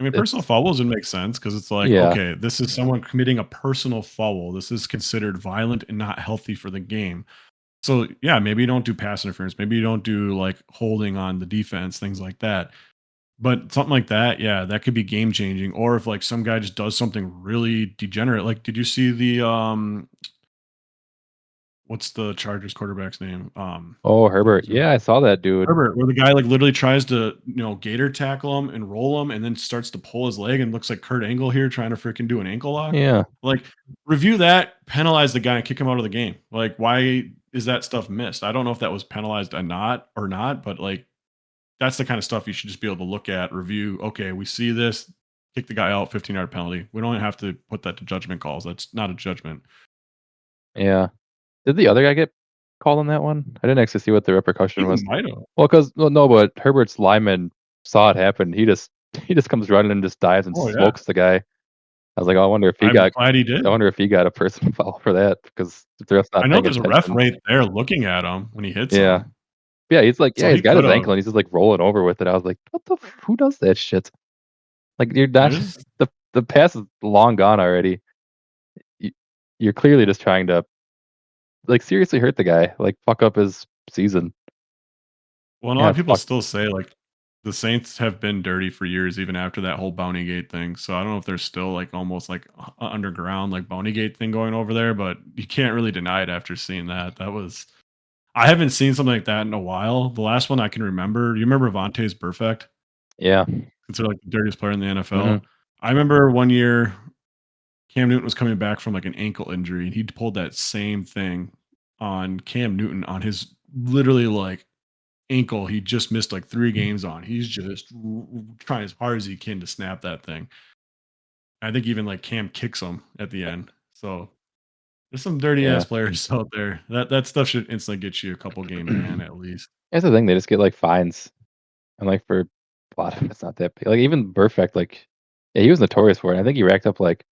I mean, personal It's fouls would make sense because it's like, yeah, okay, this is someone committing a personal foul. This is considered violent and not healthy for the game. So, yeah, maybe you don't do pass interference. Maybe you don't do like holding on the defense, things like that. But something like that, yeah, that could be game changing. Or if like some guy just does something really degenerate, like did you see the what's the Chargers quarterback's name? oh What Herbert, was it? yeah, I saw that dude. Herbert, where the guy like literally tries to, gator tackle him and roll him and then starts to pull his leg and looks like Kurt Angle here trying to freaking do an ankle lock. Yeah, Like, review that, penalize the guy, and kick him out of the game. Like, why is that stuff missed? I don't know if that was penalized or not, but like that's the kind of stuff you should just be able to look at, review. Okay, we see this, kick the guy out, 15-yard penalty. We don't have to put that to judgment calls. That's not a judgment. yeah. Did the other guy get called on that one? I didn't actually see what the He repercussion was. might have. Well, no, but Herbert's lineman saw it happen. He just comes running and just dives and Oh yeah. smokes the guy. I was like, oh, I'm glad he did. I wonder if he got a personal foul for that because the ref's I not know paying there's a ref attention. right there looking at him when he hits Yeah, him. yeah. He's like, So yeah, he's he got could his have. ankle and he's just like rolling over with it. I was like, who does that shit? Like you're not There's the pass is long gone already. You, you're clearly just trying to like seriously hurt the guy, like fuck up his season. Well, and a lot Yeah, of it's people fucked. still say like the Saints have been dirty for years, even after that whole Bounty Gate thing. So I don't know if there's still like almost like underground like Bounty Gate thing going over there, but you can't really deny it after seeing that. I haven't seen something like that in a while. The last one I can remember, you remember Vontae's Perfect? Yeah. Considered like the dirtiest player in the Hmm. NFL. I remember one year Cam Newton was coming back from like an ankle injury and he pulled that same thing on Cam Newton on his literally like ankle he just missed like 3 games on. He's just trying as hard as he can to snap that thing. I think even like Cam kicks him at the end. So there's some dirty Yeah. ass players out there. That stuff should instantly get you a couple game ban at least. That's the thing. They just get like fines, and like for a lot of them, it's not that big. Like even Burfict, like yeah, he was notorious for it. I think he racked up like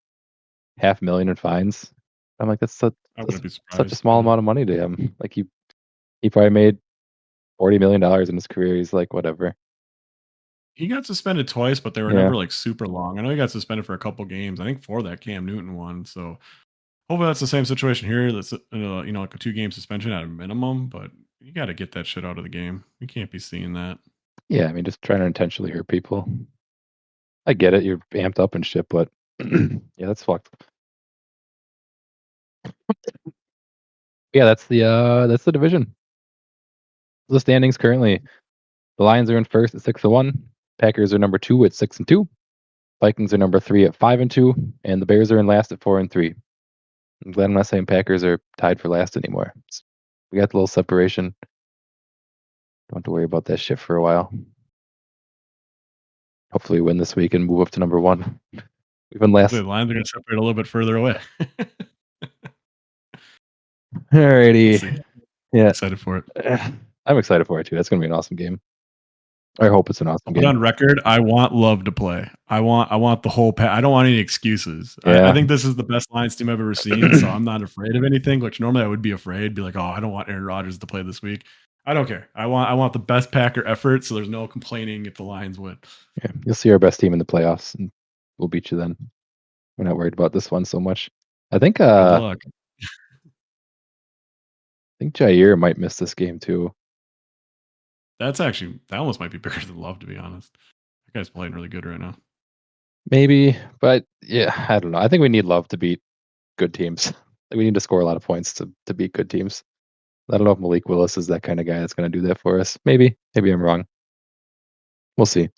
500,000 in fines. I'm like, I that's wouldn't be such a surprised. small Yeah. amount of money to him. Like he probably made $40 million in his career. He's like, whatever. He got suspended twice, but they were Yeah. never like super long. I know he got suspended for a couple games. I think for that Cam Newton one. So hopefully that's the same situation here. That's like a 2-game suspension at a minimum, but you got to get that shit out of the game. We can't be seeing that. Yeah. I mean, just trying to intentionally hurt people. I get it. You're amped up and shit, but yeah, that's fucked. Yeah, that's the division. The standings currently: the Lions are in first at 6-1. Packers are number 2 at 6-2. Vikings are number 3 at 5-2, and the Bears are in last at 4-3. I'm glad I'm not saying Packers are tied for last anymore. We got the little separation. Don't have to worry about that shit for a while. Hopefully, we win this week and move up to number 1. We've been last. The Lions are going to separate a little bit further away. We'll Alrighty. see. Yeah, Excited for it. I'm excited for it too. That's gonna be an awesome game. I hope it's an awesome I'll put game. on record, I want Love to play. I want the whole I don't want any excuses. Yeah. I think this is the best Lions team I've ever seen, so I'm not afraid of anything, which normally I would be afraid, be like, "Oh, I don't want Aaron Rodgers to play this week." I don't care. I want the best Packer effort, so there's no complaining if the Lions win. Yeah, you'll see our best team in the playoffs, and we'll beat you then. We're not worried about this one so much. I think Good luck. Jair might miss this game too. That almost might be bigger than Love, to be honest. That guy's playing really good right now. Maybe, but yeah, I don't know. I think we need Love to beat good teams. We need to score a lot of points to beat good teams. I don't know if Malik Willis is that kind of guy that's going to do that for us. Maybe I'm wrong. We'll see.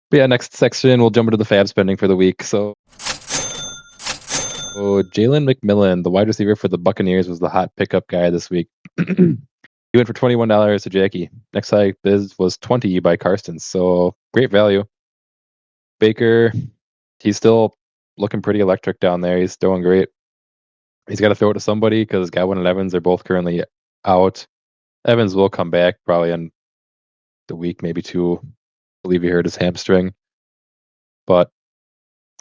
But yeah, next section we'll jump into the fab spending for the week. So Jalen McMillan, the wide receiver for the Buccaneers, was the hot pickup guy this week. He went for $21 to Jackie. Next high biz was 20 by Karsten. So great value. Baker, he's still looking pretty electric down there. He's throwing great. He's got to throw it to somebody because Godwin and Evans are both currently out. Evans will come back probably in the week, maybe 2. I believe he hurt his hamstring. But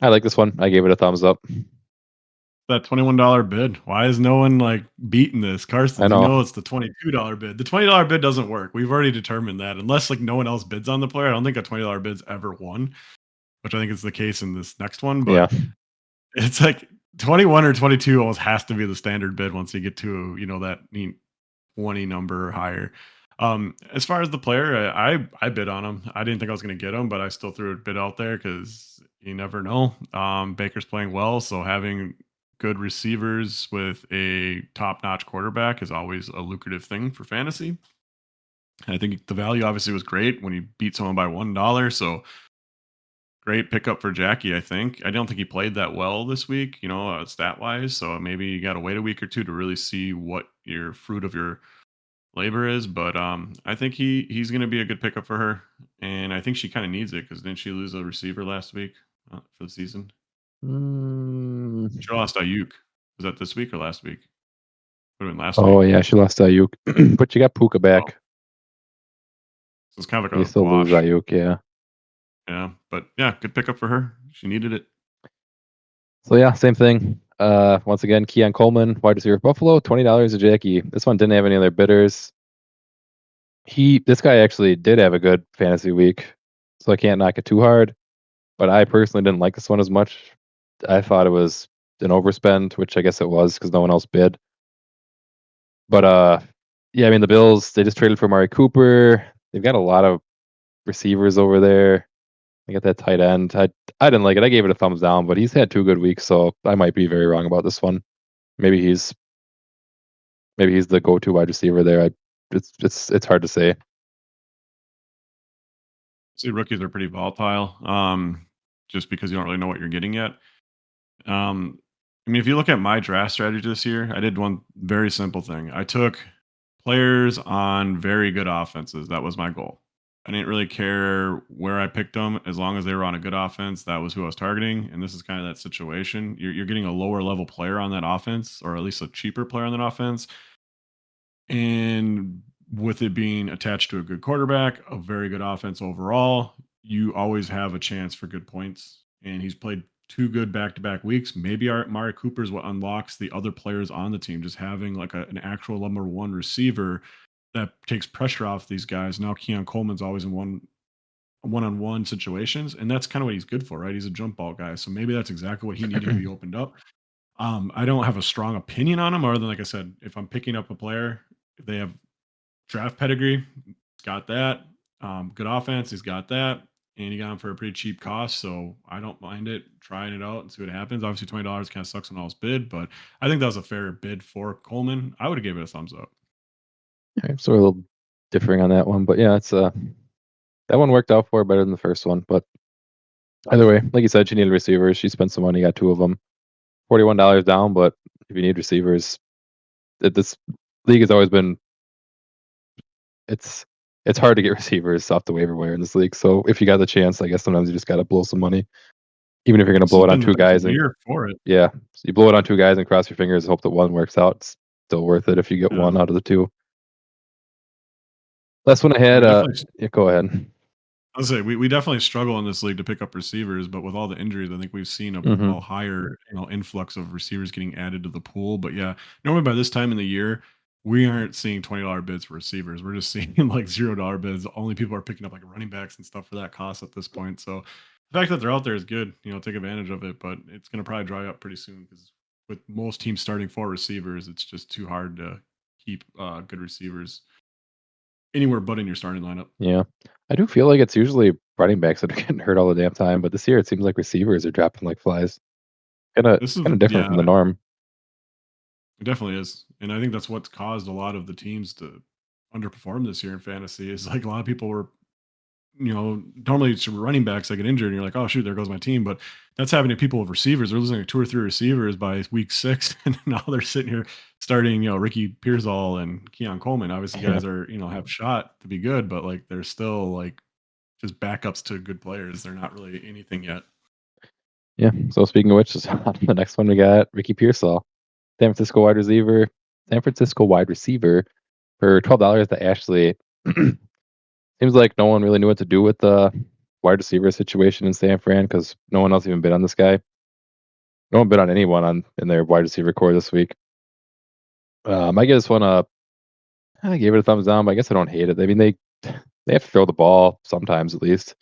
I like this one. I gave it a thumbs up. That $21 bid. Why is no one like beating this? Carson, I know. you know it's the $22 bid. The $20 bid doesn't work. We've already determined that. Unless like no one else bids on the player, I don't think a $20 bid's ever won, which I think is the case in this next one. But Yeah. it's like 21 or 22 almost has to be the standard bid once you get to, that 20 number or higher. As far as the player, I bid on him. I didn't think I was going to get him, but I still threw a bid out there because you never know. Baker's playing well, so having good receivers with a top-notch quarterback is always a lucrative thing for fantasy. And I think the value obviously was great when you beat someone by $1. So great pickup for Jackie, I think. I don't think he played that well this week, stat-wise. So maybe you got to wait a week or two to really see what your fruit of your labor is. But I think he's going to be a good pickup for her. And I think she kind of needs it because didn't she lose a receiver last week for the season? She lost Ayuk. Was that this week or last week? Would have been last week. Oh yeah, she lost Ayuk, but you got Puka back. So it's kind of like You a still wash. lose Ayuk, yeah. Yeah, but yeah, good pickup for her. She needed it. So yeah, same thing. Once again, Keon Coleman, wide receiver, Buffalo, $20 to Jackie. This one didn't have any other bidders. This guy actually did have a good fantasy week, so I can't knock it too hard. But I personally didn't like this one as much. I thought it was an overspend, which I guess it was because no one else bid. But yeah, I mean the Bills, they just traded for Amari Cooper. They've got a lot of receivers over there. They got that tight end. I didn't like it. I gave it a thumbs down, but he's had 2 good weeks, so I might be very wrong about this one. Maybe he's the go-to wide receiver there. It's hard to say. See, rookies are pretty volatile, just because you don't really know what you're getting yet. I mean, if you look at my draft strategy this year, I did one very simple thing. I took players on very good offenses. That was my goal. I didn't really care where I picked them as long as they were on a good offense. That was who I was targeting. And this is kind of that situation. You're getting a lower level player on that offense, or at least a cheaper player on that offense. And with it being attached to a good quarterback, a very good offense overall, you always have a chance for good points. And he's played 2 good back-to-back weeks. Maybe Amari Cooper is what unlocks the other players on the team. Just having like an actual number 1 receiver that takes pressure off these guys. Now Keon Coleman's always in one-on-one situations, and that's kind of what he's good for, right? He's a jump ball guy. So maybe that's exactly what he needed to be opened up. I don't have a strong opinion on him, other than, like I said, if I'm picking up a player, if they have draft pedigree, he's got that. Good offense, he's got that. and you got him for a pretty cheap cost. So I don't mind it trying it out and see what happens. Obviously, $20 kind of sucks when all is bid, but I think that was a fair bid for Coleman. I would have gave it a thumbs up. Okay, so we're a little differing on that one, but yeah, it's that one worked out for her better than the first one. But either way, like you said, she needed receivers. She spent some money, got two of them. $41 down, but if you need receivers, this league has always been it's it's hard to get receivers off the waiver wire in this league. So if you got the chance, I guess sometimes you just got to blow some money, even if you're going to This blow has it on been two the guys. And year for it. yeah, so you blow it on two guys and cross your fingers and hope that one works out. It's still worth it if you get Yeah. one out of the two. Last one I We had. definitely Yeah, go ahead. I was say we definitely struggle in this league to pick up receivers, but with all the injuries, I think we've seen a Hmm. higher influx of receivers getting added to the pool. But yeah, normally by this time in the year, we aren't seeing $20 bids for receivers. We're just seeing like $0 bids. Only people are picking up like running backs and stuff for that cost at this point. So the fact that they're out there is good. Take advantage of it, but it's going to probably dry up pretty soon because with most teams starting 4 receivers, it's just too hard to keep good receivers anywhere but in your starting lineup. Yeah, I do feel like it's usually running backs that are getting hurt all the damn time, but this year it seems like receivers are dropping like flies. This is Kind of different from the yeah, norm. it definitely is, and I think that's what's caused a lot of the teams to underperform this year in fantasy. Is like a lot of people were, normally it's running backs that get injured, and you're like, oh shoot, there goes my team. But that's happening to people with receivers. They're losing like 2 or 3 receivers by week 6, and now they're sitting here starting, Ricky Pearsall and Keon Coleman. Obviously, Yeah. guys are have shot to be good, but like they're still like just backups to good players. They're not really anything yet. Yeah. So speaking of which, just on the next one we got Ricky Pearsall, San Francisco wide receiver. San Francisco wide receiver for $12 to Ashley. Seems like no one really knew what to do with the wide receiver situation in San Fran because no one else even bid on this guy. No one bid on anyone in their wide receiver core this week. I give this one a. I gave it a thumbs down, but I guess I don't hate it. I mean, they have to throw the ball sometimes at least,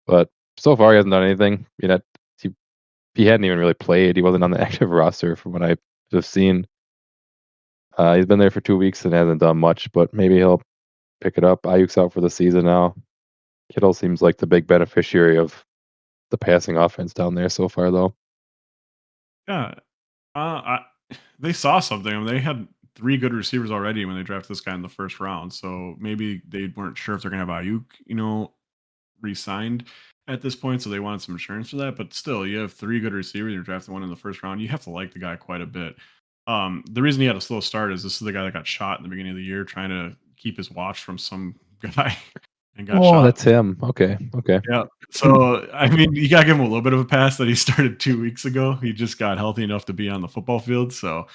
but so far he hasn't done anything. He, he hadn't even really played. He wasn't on the active roster from what I've seen. He's been there for 2 weeks and hasn't done much, but maybe he'll pick it up. Ayuk's out for the season now. Kittle seems like the big beneficiary of the passing offense down there so far, though. Yeah, they saw something. I mean, they had 3 good receivers already when they drafted this guy in the first round. So maybe they weren't sure if they're gonna have Ayuk, re-signed at this point. So they wanted some insurance for that. But still, you have 3 good receivers. You're drafting one in the first round. You have to like the guy quite a bit. The reason he had a slow start is this is the guy that got shot in the beginning of the year trying to keep his watch from some guy and got Oh, shot. that's him. Okay. Yeah. So, I mean, you gotta give him a little bit of a pass that he started 2 weeks ago. He just got healthy enough to be on the football field. So,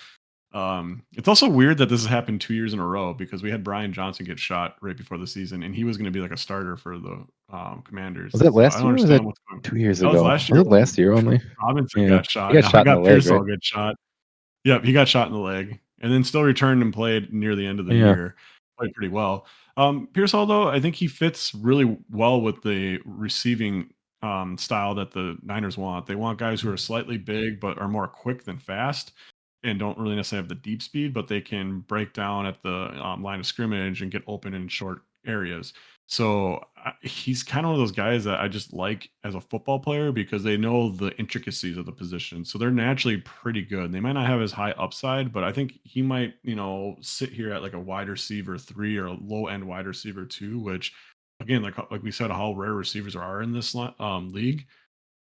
it's also weird that this has happened 2 years in a row because we had Brian Johnson get shot right before the season, and he was gonna be like a starter for the Was Commanders. that So I last don't year or was that understand what's going. 2 years That was ago? last Was year it last when year only? Robinson Yeah. got He shot. got Now I shot in the got leg, right? Pearsall get shot. Yep, he got shot in the leg and then still returned and played near the end of the Yeah. year. Played pretty well. Pearsall, though, I think he fits really well with the receiving style that the Niners want. They want guys who are slightly big but are more quick than fast and don't really necessarily have the deep speed, but they can break down at the line of scrimmage and get open in short areas. So he's kind of one of those guys that I just like as a football player because they know the intricacies of the position. So they're naturally pretty good. They might not have as high upside, but I think he might, sit here at like a wide receiver 3 or a low end wide receiver 2, which again, like we said, how rare receivers are in this league.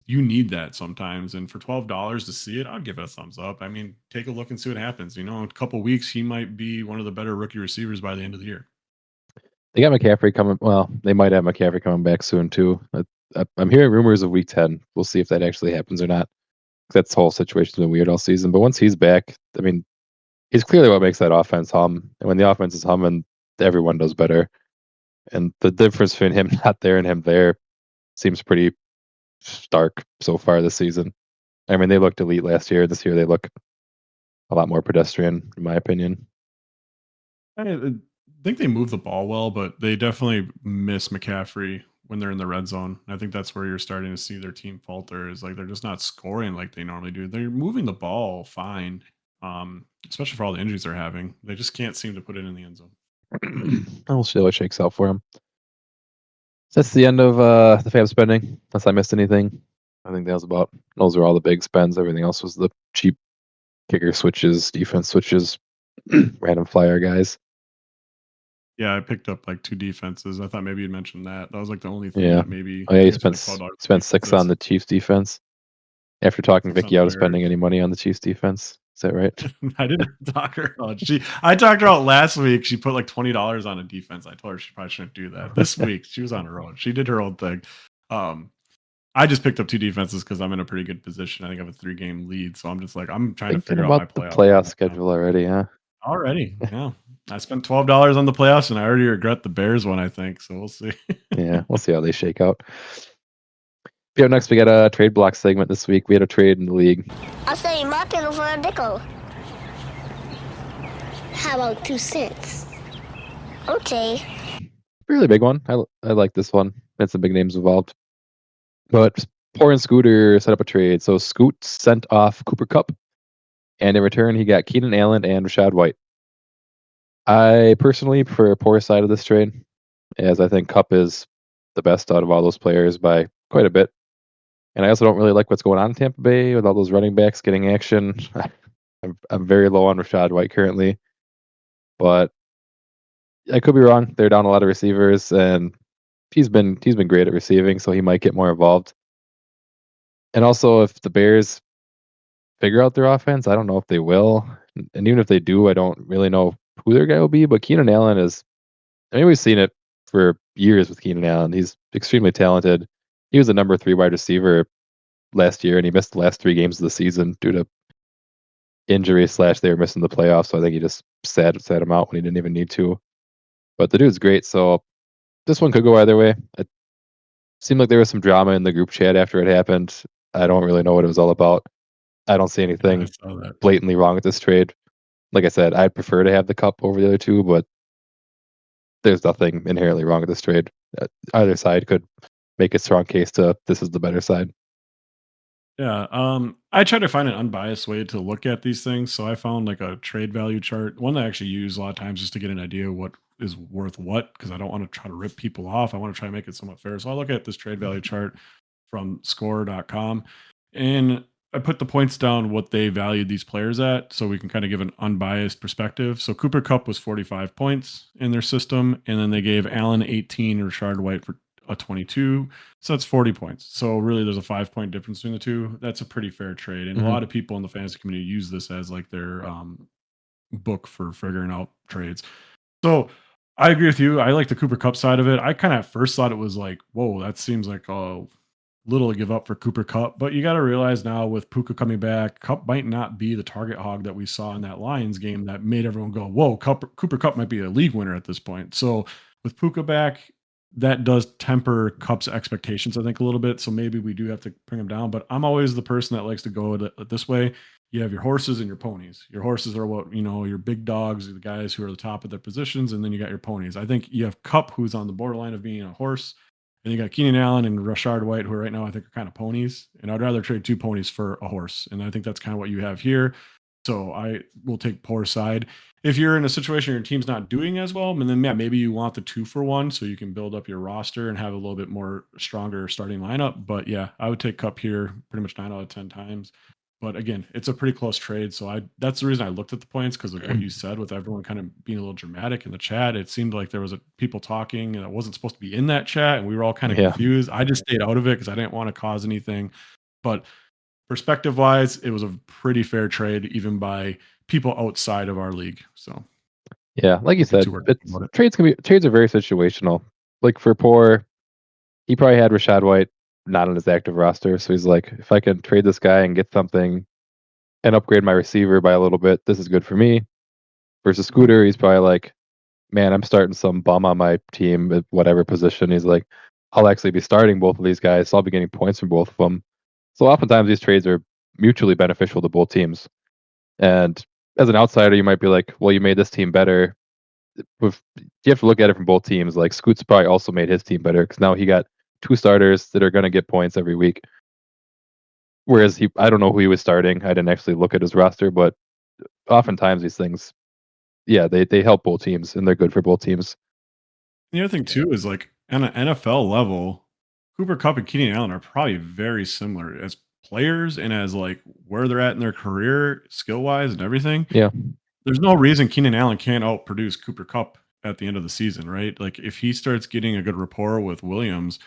You need that sometimes, and for $12 to see it, I'd give it a thumbs up. I mean, take a look and see what happens. In a couple weeks, he might be one of the better rookie receivers by the end of the year. They got McCaffrey coming. Well, they might have McCaffrey coming back soon too. I'm hearing rumors of week 10. We'll see if that actually happens or not. That whole situation's been weird all season. But once he's back, I mean, he's clearly what makes that offense hum. And when the offense is humming, everyone does better. And the difference between him not there and him there seems pretty stark so far this season. I mean, they looked elite last year. This year, they look a lot more pedestrian, in my opinion. I think they move the ball well, but they definitely miss McCaffrey when they're in the red zone. I think that's where you're starting to see their team falter. Is like they're just not scoring like they normally do. They're moving the ball fine, especially for all the injuries they're having. They just can't seem to put it in the end zone. We'll see how it shakes out for him. That's the end of the fab spending, unless I missed anything. I think those were all the big spends. Everything else was the cheap kicker switches, defense switches, random flyer guys. Yeah, I picked up like 2 defenses. I thought maybe you'd mentioned that. That was like the only thing Yeah. that maybe Oh yeah, you I guess for, spent like, $12 spent 6 on the Chiefs defense. After talking 6 on Vicky the out of spending Bears. any money on the Chiefs defense. Is that right? I didn't talk her out. I talked her out last week. She put like $20 on a defense. I told her she probably shouldn't do that. This week she was on her own. She did her own thing. I just picked up 2 defenses because I'm in a pretty good position. I think I have a 3-game lead, so I'm just like I'm trying to Thinking figure out my about the playoff playoff schedule already, huh? already. Yeah, I spent $12 on the playoffs, and I already regret the Bears one. I think so. We'll see. Yeah, we'll see how they shake out. Up next, we got a trade block segment this week. We had a trade in the league. I'll sell you my kennel for a nickel. How about 2 cents? Okay. Really big one. I like this one. Had some big names involved. But Poor and Scooter set up a trade. So Scoot sent off Cooper Kupp, and in return, he got Keenan Allen and Rashad White. I personally prefer Poor's side of this trade, as I think Kupp is the best out of all those players by quite a bit. And I also don't really like what's going on in Tampa Bay with all those running backs getting action. I'm very low on Rashad White currently, but I could be wrong. They're down a lot of receivers, and he's been great at receiving, so he might get more involved. And also, if the Bears figure out their offense, I don't know if they will. And even if they do, I don't really know who their guy will be. But Keenan Allen is, I mean, we've seen it for years with Keenan Allen. He's extremely talented. He was the number 3 wide receiver last year, and he missed the last 3 games of the season due to injury / they were missing the playoffs. So I think he just sat him out when he didn't even need to. But the dude's great. So this one could go either way. It seemed like there was some drama in the group chat after it happened. I don't really know what it was all about. I don't see anything blatantly wrong with this trade. Like I said, I'd prefer to have the Kupp over the other 2, but there's nothing inherently wrong with this trade. Either side could make a strong case to this is the better side. Yeah, I try to find an unbiased way to look at these things. So I found like a trade value chart, one that I actually use a lot of times just to get an idea of what is worth what, because I don't want to try to rip people off. I want to try to make it somewhat fair. So I look at this trade value chart from score.com, and I put the points down what they valued these players at so we can kind of give an unbiased perspective. So Cooper Kupp was 45 points in their system, and then they gave Allen 18 and Rashard White for a 22. So that's 40 points. So really there's a 5-point difference between the two. That's a pretty fair trade. And a lot of people in the fantasy community use this as like their book for figuring out trades. So I agree with you. I like the Cooper Kupp side of it. I kind of at first thought it was like, whoa, that seems like a little to give up for Cooper Kupp. But you got to realize now with Puka coming back, Kupp might not be the target hog that we saw in that Lions game that made everyone go, whoa, Cooper Kupp might be a league winner at this point. So with Puka back, that does temper Kupp's expectations, I think, a little bit. So maybe we do have to bring him down. But I'm always the person that likes to go this way. You have your horses and your ponies. Your horses are what, your big dogs, the guys who are the top of their positions. And then you got your ponies. I think you have Kupp, who's on the borderline of being a horse. And you got Keenan Allen and Rashard White, who right now I think are kind of ponies. And I'd rather trade 2 ponies for a horse. And I think that's kind of what you have here. So I will take poor side. If you're in a situation where your team's not doing as well, and then maybe you want the 2-for-1 so you can build up your roster and have a little bit more stronger starting lineup. But yeah, I would take Kupp here pretty much 9 out of 10 times. But again, it's a pretty close trade. So that's the reason I looked at the points, because of what you said with everyone kind of being a little dramatic in the chat. It seemed like there was people talking and it wasn't supposed to be in that chat, and we were all kind of confused. I just stayed out of it because I didn't want to cause anything. But perspective wise, it was a pretty fair trade, even by people outside of our league. So yeah, like you said, trades are very situational. Like for Poor, he probably had Rashad White not on his active roster, so he's like, if I can trade this guy and get something and upgrade my receiver by a little bit, this is good for me. Versus Scooter, he's probably like, man, I'm starting some bum on my team at whatever position. He's like, I'll actually be starting both of these guys, so I'll be getting points from both of them. So oftentimes these trades are mutually beneficial to both teams. And as an outsider, you might be like, well, you made this team better. You have to look at it from both teams. Like Scoot's probably also made his team better because now he got 2 starters that are going to get points every week. Whereas I don't know who he was starting. I didn't actually look at his roster, but oftentimes these things, yeah, they help both teams and they're good for both teams. The other thing too is like, And an NFL level, Cooper Cup and Keenan Allen are probably very similar as players and as like where they're at in their career, skill wise, and everything. Yeah. There's no reason Keenan Allen can't outproduce Cooper Cup at the end of the season, right? Like if he starts getting a good rapport with Williams,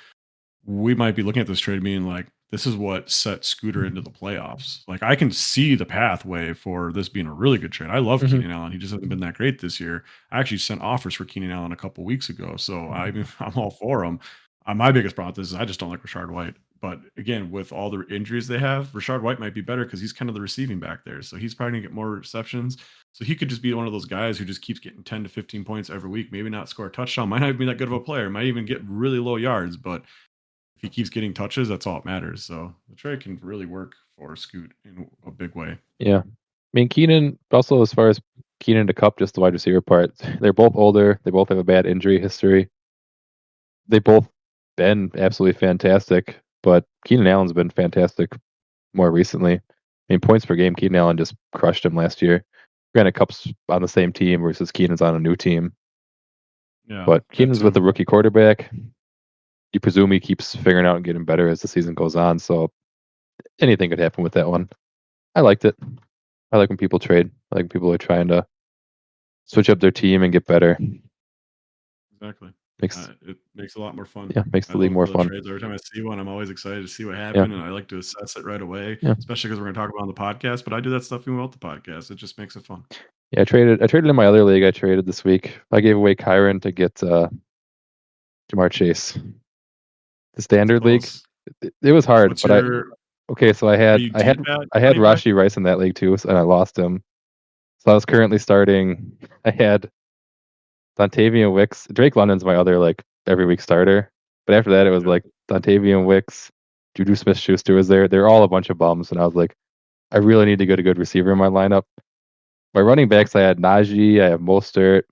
we might be looking at this trade being like, this is what set Scooter into the playoffs. Like I can see the pathway for this being a really good trade. I love Mhm. Keenan Allen. He just hasn't been that great this year. I actually sent offers for Keenan Allen a couple weeks ago, so I'm all for him. My biggest problem with this is I just don't like Rashard White. But again, with all the injuries they have, Rashard White might be better because he's kind of the receiving back there. So he's probably gonna get more receptions. So he could just be one of those guys who just keeps getting 10 to 15 points every week. Maybe not score a touchdown. Might not even be that good of a player. Might even get really low yards, but if he keeps getting touches, that's all that matters. So the trade can really work for Scoot in a big way. Yeah. I mean, Keenan, also as far as Keenan to Cup, just the wide receiver part, they're both older. They both have a bad injury history. They both been absolutely fantastic, but Keenan Allen's been fantastic more recently. I mean, points per game, Keenan Allen just crushed him last year. Granted, Cup's on the same team versus Keenan's on a new team, Yeah, but that Keenan's with too. a rookie quarterback. You presume he keeps figuring out and getting better as the season goes on, so anything could happen with that one. I liked it. I like when people trade. I like when people are trying to switch up their team and get better. Exactly. Makes It makes it a lot more fun. makes I the league love more the fun. trades. Every time I see one, I'm always excited to see what Yeah, happened, and I like to assess it right away, yeah, especially because we're going to talk about it on the podcast. But I do that stuff even without the podcast. It just makes it fun. yeah. I traded in my other league. I traded this week. I gave away Kyron to get Jamar Chase. The It's standard league. close. It was hard, What's but I your? okay. So I Are had you I deep had at I had running back? Rashi Rice in that league too, and I lost him. So I was currently starting. I had Dontavian Wicks. Drake London's my other like every week starter. But after that, it was Yeah. like Dontavian Wicks, Juju Smith Schuster was there. They're all a bunch of bums, and I was like, I really need to get a good receiver in my lineup. My running backs, I had Najee, I have Mostert,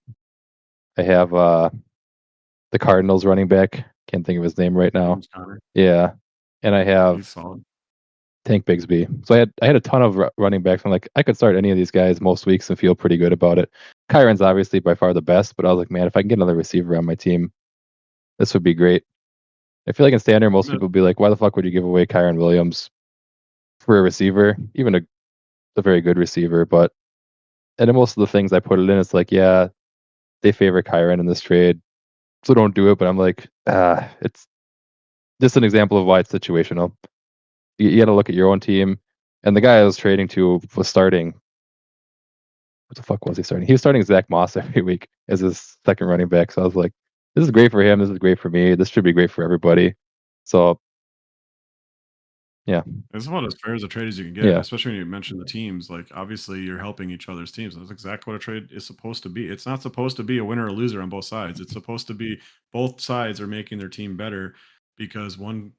I have the Cardinals running back. Can't think of his name right now. James Conner. Yeah, and I have He's solid. Tank Bigsby. So I had a ton of running backs. I'm like, I could start any of these guys most weeks and feel pretty good about it. Kyron's obviously by far the best, but I was like, man, if I can get another receiver on my team, this would be great. I feel like in standard, most Yeah. people would be like, why the fuck would you give away Kyron Williams for a receiver, even a very good receiver? But and then most of the things I put it in, it's like, yeah, they favor Kyron in this trade, so don't do it. But I'm like, it's just an example of why it's situational. You got to look at your own team. And the guy I was trading to was starting. What the fuck was he starting? He was starting Zach Moss every week as his second running back. So I was like, this is great for him. This is great for me. This should be great for everybody. So yeah, It's about as fair as a trade as you can get, and yeah, especially when you mention the teams. Like, obviously, you're helping each other's teams. That's exactly what a trade is supposed to be. It's not supposed to be a winner or loser on both sides. It's supposed to be both sides are making their team better because one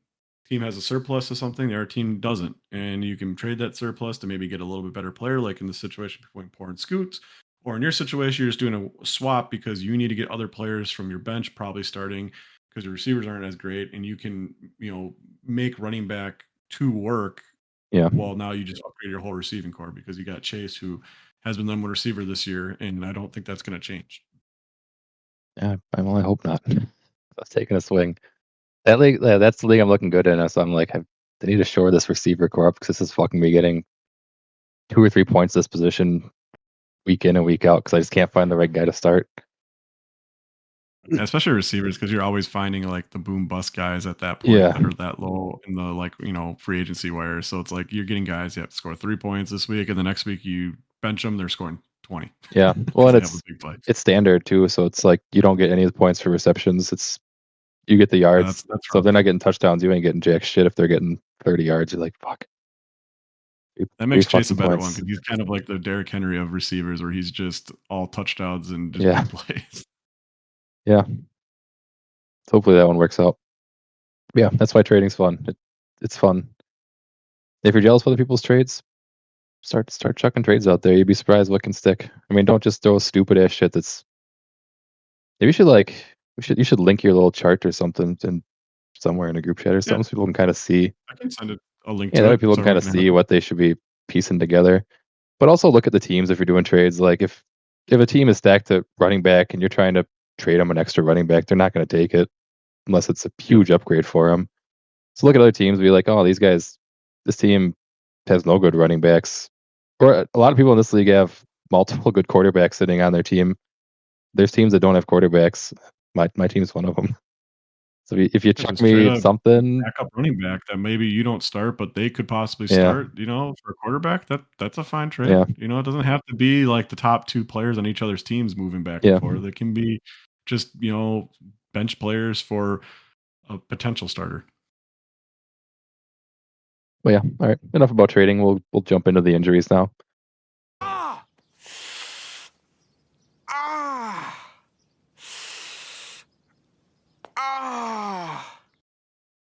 team has a surplus of something, the other team doesn't, and you can trade that surplus to maybe get a little bit better player, like in the situation between Poor and Scoots. Or in your situation, you're just doing a swap because you need to get other players from your bench, probably starting because your receivers aren't as great, and you can, make running back to work. yeah. Well, now you just upgrade your whole receiving core because you got Chase, who has been the number one receiver this year, and I don't think that's going to change. Yeah, well, I hope not. I was taking a swing. That league, that's the league I'm looking good in. So I'm like, they need to shore this receiver core up because this is fucking me getting 2 or 3 points this position week in and week out because I just can't find the right guy to start. And especially receivers, because you're always finding like the boom bust guys at that point Yeah, that are that low in the free agency wire. So it's like you're getting guys you have to score 3 points this week, and the next week you bench them, they're scoring 20 yeah. Well, because and they have a big play. it's standard too, so it's like you don't get any of the points for receptions. It's you get the Yeah, yards. that's So if rough. they're not getting touchdowns, you ain't getting jack shit. If they're getting 30 yards, you're like, fuck. Three, That three makes Chase a fucking better one points. because he's kind of like the Derrick Henry of receivers, where he's just all touchdowns and just Yeah, big plays. yeah. So hopefully that one works out. Yeah, that's why trading's fun. It's fun. If you're jealous of other people's trades, start chucking trades out there. You'd be surprised what can stick. I mean, don't just throw stupid ass shit. That's maybe you should you should link your little chart or something and somewhere in a group chat or Yeah, something so people can kind of see. I can send a link Yeah, to that way it people so can kind everyone of can have see it. what they should be piecing together. But also look at the teams if you're doing trades. Like if a team is stacked at running back and you're trying to trade them an extra running back, they're not going to take it. unless it's a huge upgrade for him. So look at other teams, be like, oh, these guys, this team has no good running backs. Or a lot of people in this league have multiple good quarterbacks sitting on their team. There's teams that don't have quarterbacks. My team's one of them. So if you chuck Just straight me up something, backup running back that maybe you don't start, but they could possibly yeah, start, for a quarterback, that's a fine yeah, trade. It doesn't have to be like the top 2 players on each other's teams moving back and yeah. forth. It can be just, bench players for a potential starter. Well, yeah. All right. Enough about trading. We'll jump into the injuries now. Ah! Ah! Ah!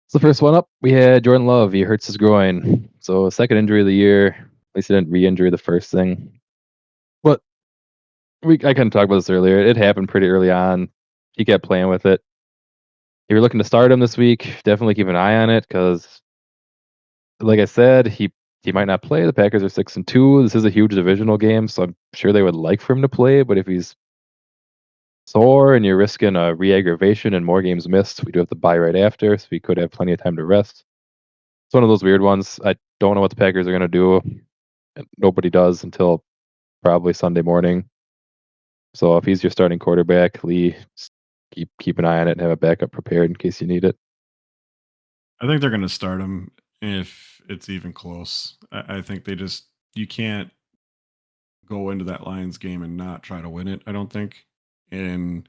So the first one up, we had Jordan Love. He hurts his groin. So second injury of the year. At least he didn't re-injure the first thing. But I kind of talked about this earlier. It happened pretty early on. He kept playing with it. If you're looking to start him this week, definitely keep an eye on it because, like I said, he might not play. The Packers are 6-2. This is a huge divisional game, so I'm sure they would like for him to play. But if he's sore and you're risking a re-aggravation and more games missed, we do have to bye right after, so he could have plenty of time to rest. It's one of those weird ones. I don't know what the Packers are going to do. And nobody does until probably Sunday morning. So if he's your starting quarterback, Lee, just keep an eye on it and have a backup prepared in case you need it. I think they're going to start him if it's even close. I think you can't go into that Lions game and not try to win it, I don't think. And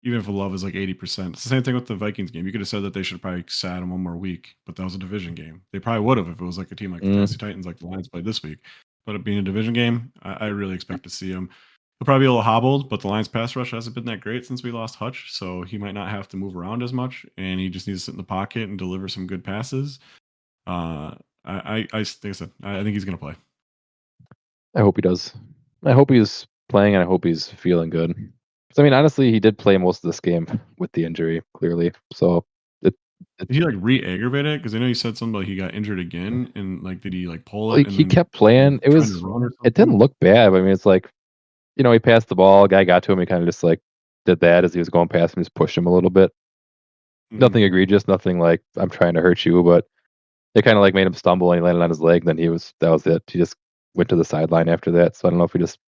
even if Love is like 80%, it's the same thing with the Vikings game. You could have said that they should have probably sat him one more week, but that was a division game. They probably would have if it was like a team like the Tennessee Titans, like the Lions played this week. But it being a division game, I really expect to see him. He'll probably be a little hobbled, but the Lions pass rush hasn't been that great since we lost Hutch, so he might not have to move around as much, and he just needs to sit in the pocket and deliver some good passes. Like I said, I think he's going to play. I hope he does. I hope he's playing, and I hope he's feeling good. 'Cause, I mean, honestly, he did play most of this game with the injury, clearly. So Did he like re-aggravate it? Because I know you said something about he got injured again, and like did he like pull it and he then kept playing. It trying to run or it didn't something? look bad. I mean, it's like, he passed the ball, guy got to him, he kind of just like did that as he was going past him, just pushed him a little bit. Mhm. Nothing egregious, nothing like I'm trying to hurt you, but it kind of like made him stumble and he landed on his leg. Then that was it. He just went to the sideline after that. So I don't know if he just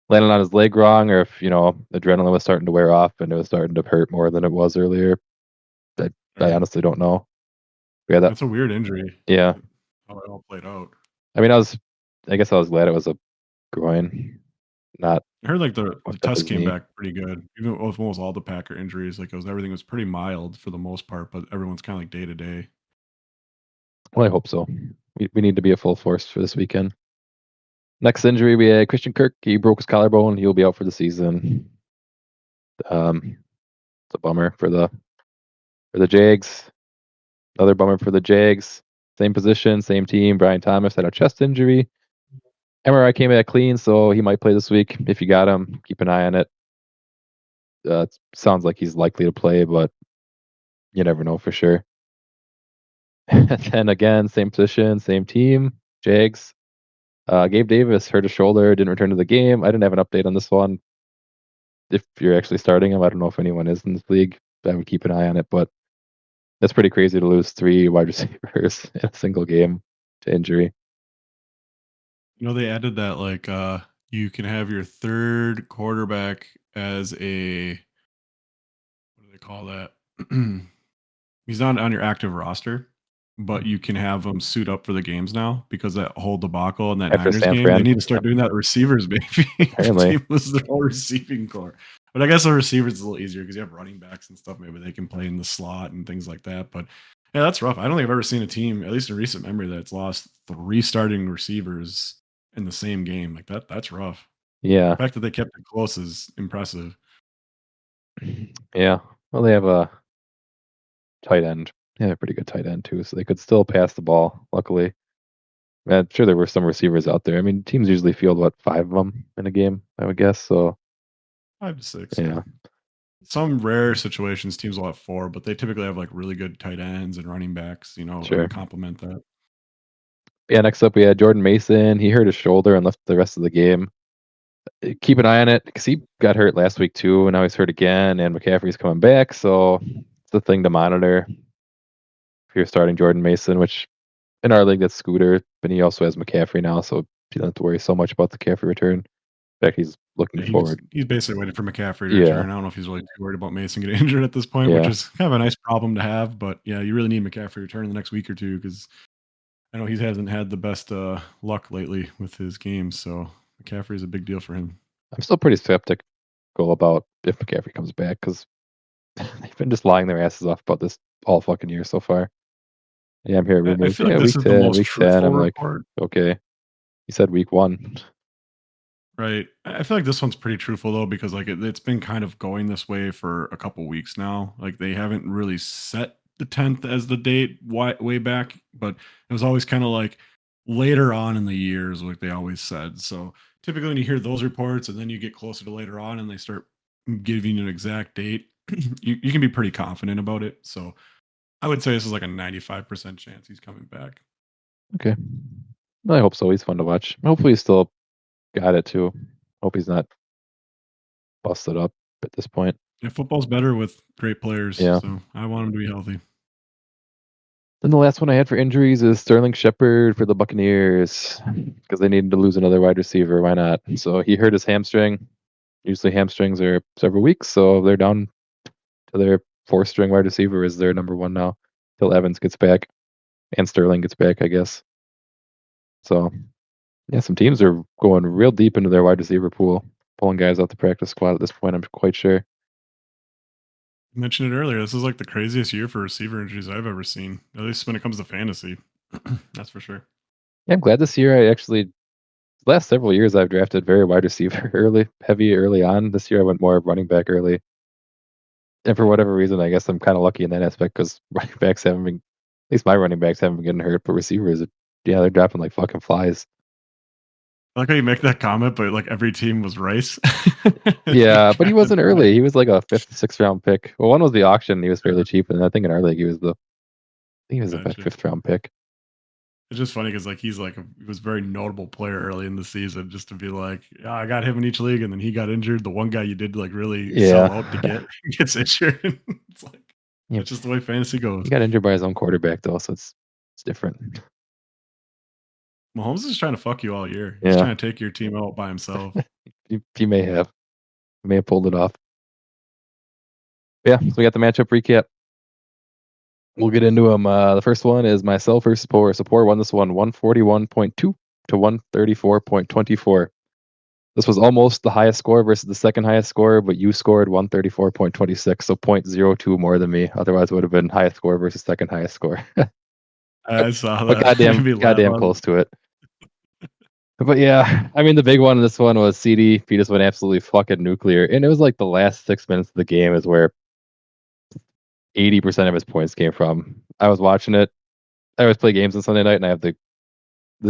landed on his leg wrong or if, adrenaline was starting to wear off and it was starting to hurt more than it was earlier. I Right. honestly don't know. Yeah, That's a weird injury. yeah. How it all played out. I mean, I guess I was glad it was a groin, not I heard like the fucked up test his came knee. back pretty good, even with almost all the Packer injuries. Like everything was pretty mild for the most part, but everyone's kind of like day to day. Well, I hope so. We need to be at full force for this weekend. Next injury, we had Christian Kirk. He broke his collarbone. He'll be out for the season. It's a bummer for the Jags. Another bummer for the Jags. Same position, same team. Brian Thomas had a chest injury. MRI came back clean, so he might play this week. If you got him, keep an eye on it. It sounds like he's likely to play, but you never know for sure. And then again, same position, same team. Jags. Gabe Davis hurt his shoulder, didn't return to the game. I didn't have an update on this one. If you're actually starting him, I don't know if anyone is in this league. I would keep an eye on it, but that's pretty crazy to lose 3 wide receivers in a single game to injury. They added that like you can have your third quarterback as a what do they call that? He's not on your active roster, but you can have him suit up for the games now because that whole debacle in that After Niners San game. They Fran. need to start doing that to receivers, maybe. The Apparently. team was their whole receiving core. But I guess the receivers is a little easier because you have running backs and stuff. Maybe they can play in the slot and things like that. But yeah, that's rough. I don't think I've ever seen a team, at least in recent memory, that's lost 3 starting receivers in the same game. Like that's rough. Yeah. The fact that they kept it close is impressive. Yeah. Well, they have a tight end. Yeah, a pretty good tight end too, so they could still pass the ball, luckily. I'm sure there were some receivers out there. I mean, teams usually field, 5 of them in a game, I would guess, so 5 to 6. yeah. Some rare situations, teams will have 4, but they typically have like really good tight ends and running backs, Sure. to complement that. Yeah, next up we had Jordan Mason. He hurt his shoulder and left the rest of the game. Keep an eye on it because he got hurt last week too, and now he's hurt again, and McCaffrey's coming back, so It's the thing to monitor if you're starting Jordan Mason, which in our league that's Scooter, but he also has McCaffrey now, so you don't have to worry so much about the McCaffrey return. In fact, he's looking forward. He's basically waiting for McCaffrey to Yeah. return. I don't know if he's really too worried about Mason getting injured at this point, which Yeah. is kind of a nice problem to have. But yeah, you really need McCaffrey to return in the next week or two because I know he hasn't had the best luck lately with his games. So McCaffrey is a big deal for him. I'm still pretty skeptical about if McCaffrey comes back because they've been just lying their asses off about this all fucking year so far. Yeah, I'm hearing I rumors. feel like Yeah, this week is the 10, most week 10. truthful I'm like, report. okay. You said week 1. Right. I feel like this one's pretty truthful though, because like it's been kind of going this way for a couple weeks now. Like they haven't really set the 10th as the date way back, but it was always kind of like later on in the years, like they always said. So typically when you hear those reports and then you get closer to later on and they start giving you an exact date, you can be pretty confident about it. So I would say this is like a 95% chance he's coming back. Okay. I hope so. He's fun to watch. Hopefully he's still got it too. Hope he's not busted up at this point. Yeah, football's better with great players. Yeah. So I want him to be healthy. Then the last one I had for injuries is Sterling Shepard for the Buccaneers because they needed to lose another wide receiver. Why not? So he hurt his hamstring. Usually hamstrings are several weeks, so they're down to their 4th-string wide receiver is their number 1 now till Evans gets back and Sterling gets back, I guess. So yeah, some teams are going real deep into their wide receiver pool, pulling guys off the practice squad at this point, I'm quite sure. I mentioned it earlier. This is like the craziest year for receiver injuries I've ever seen, at least when it comes to fantasy. That's for sure. Yeah, I'm glad this year the last several years I've drafted very wide receiver early on. This year I went more running back early. And for whatever reason, I guess I'm kind of lucky in that aspect because running backs haven't been, at least my running backs haven't been getting hurt, but receivers, yeah, they're dropping like fucking flies. I like how you make that comment, but like every team was Rice. Yeah, but he wasn't early. He was like a 5th, 6th round pick. Well, one was the auction. He was fairly cheap, and I think in our league he was a Gotcha. 5th round pick. It's just funny because like he was a very notable player early in the season. Just to be like, yeah, I got him in each league, and then he got injured. The one guy you did like really sell out to get gets injured. It's like it's just the way fantasy goes. He got injured by his own quarterback though, so it's different. Mahomes is trying to fuck you all year. He's Yeah. trying to take your team out by himself. He may have pulled it off. Yeah, so we got the matchup recap. We'll get into them. The first one is myself versus Support. Support won this one 141.2 to 134.24. This was almost the highest score versus the second highest score, but you scored 134.26, so 0.02 more than me. Otherwise, it would have been highest score versus second highest score. I saw But that. Made me laugh goddamn on- close to it. But yeah, I mean, the big one in this one was CD. He just went absolutely fucking nuclear. And it was like the last 6 minutes of the game is where 80% of his points came from. I was watching it. I always play games on Sunday night, and I have the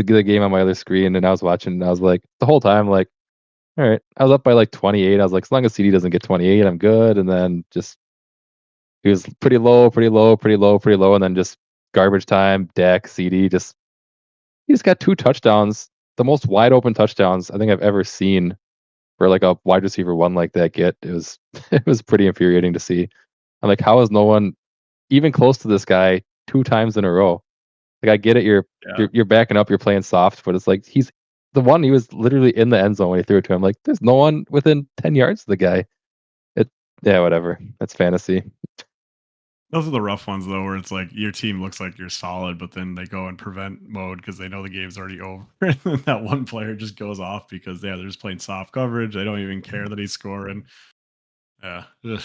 game on my other screen, and I was watching, and I was like, the whole time, like, all right. I was up by like 28. I was like, as long as CD doesn't get 28, I'm good. And then just he was pretty low, and then just garbage time, Dak, CD, he just got 2 touchdowns, the most wide open touchdowns I think I've ever seen for like a wide receiver 1 like that get. It was pretty infuriating to see. I'm like, how is no one even close to this guy 2 times in a row? Like, I get it, you're backing up, you're playing soft, but it's like he's the one. He was literally in the end zone when he threw it to him. Like, there's no one within 10 yards of the guy. Yeah, whatever. That's fantasy. Those are the rough ones though, where it's like your team looks like you're solid, but then they go in prevent mode because they know the game's already over. And then that one player just goes off because they're just playing soft coverage. They don't even care that he's scoring. Yeah. Ugh.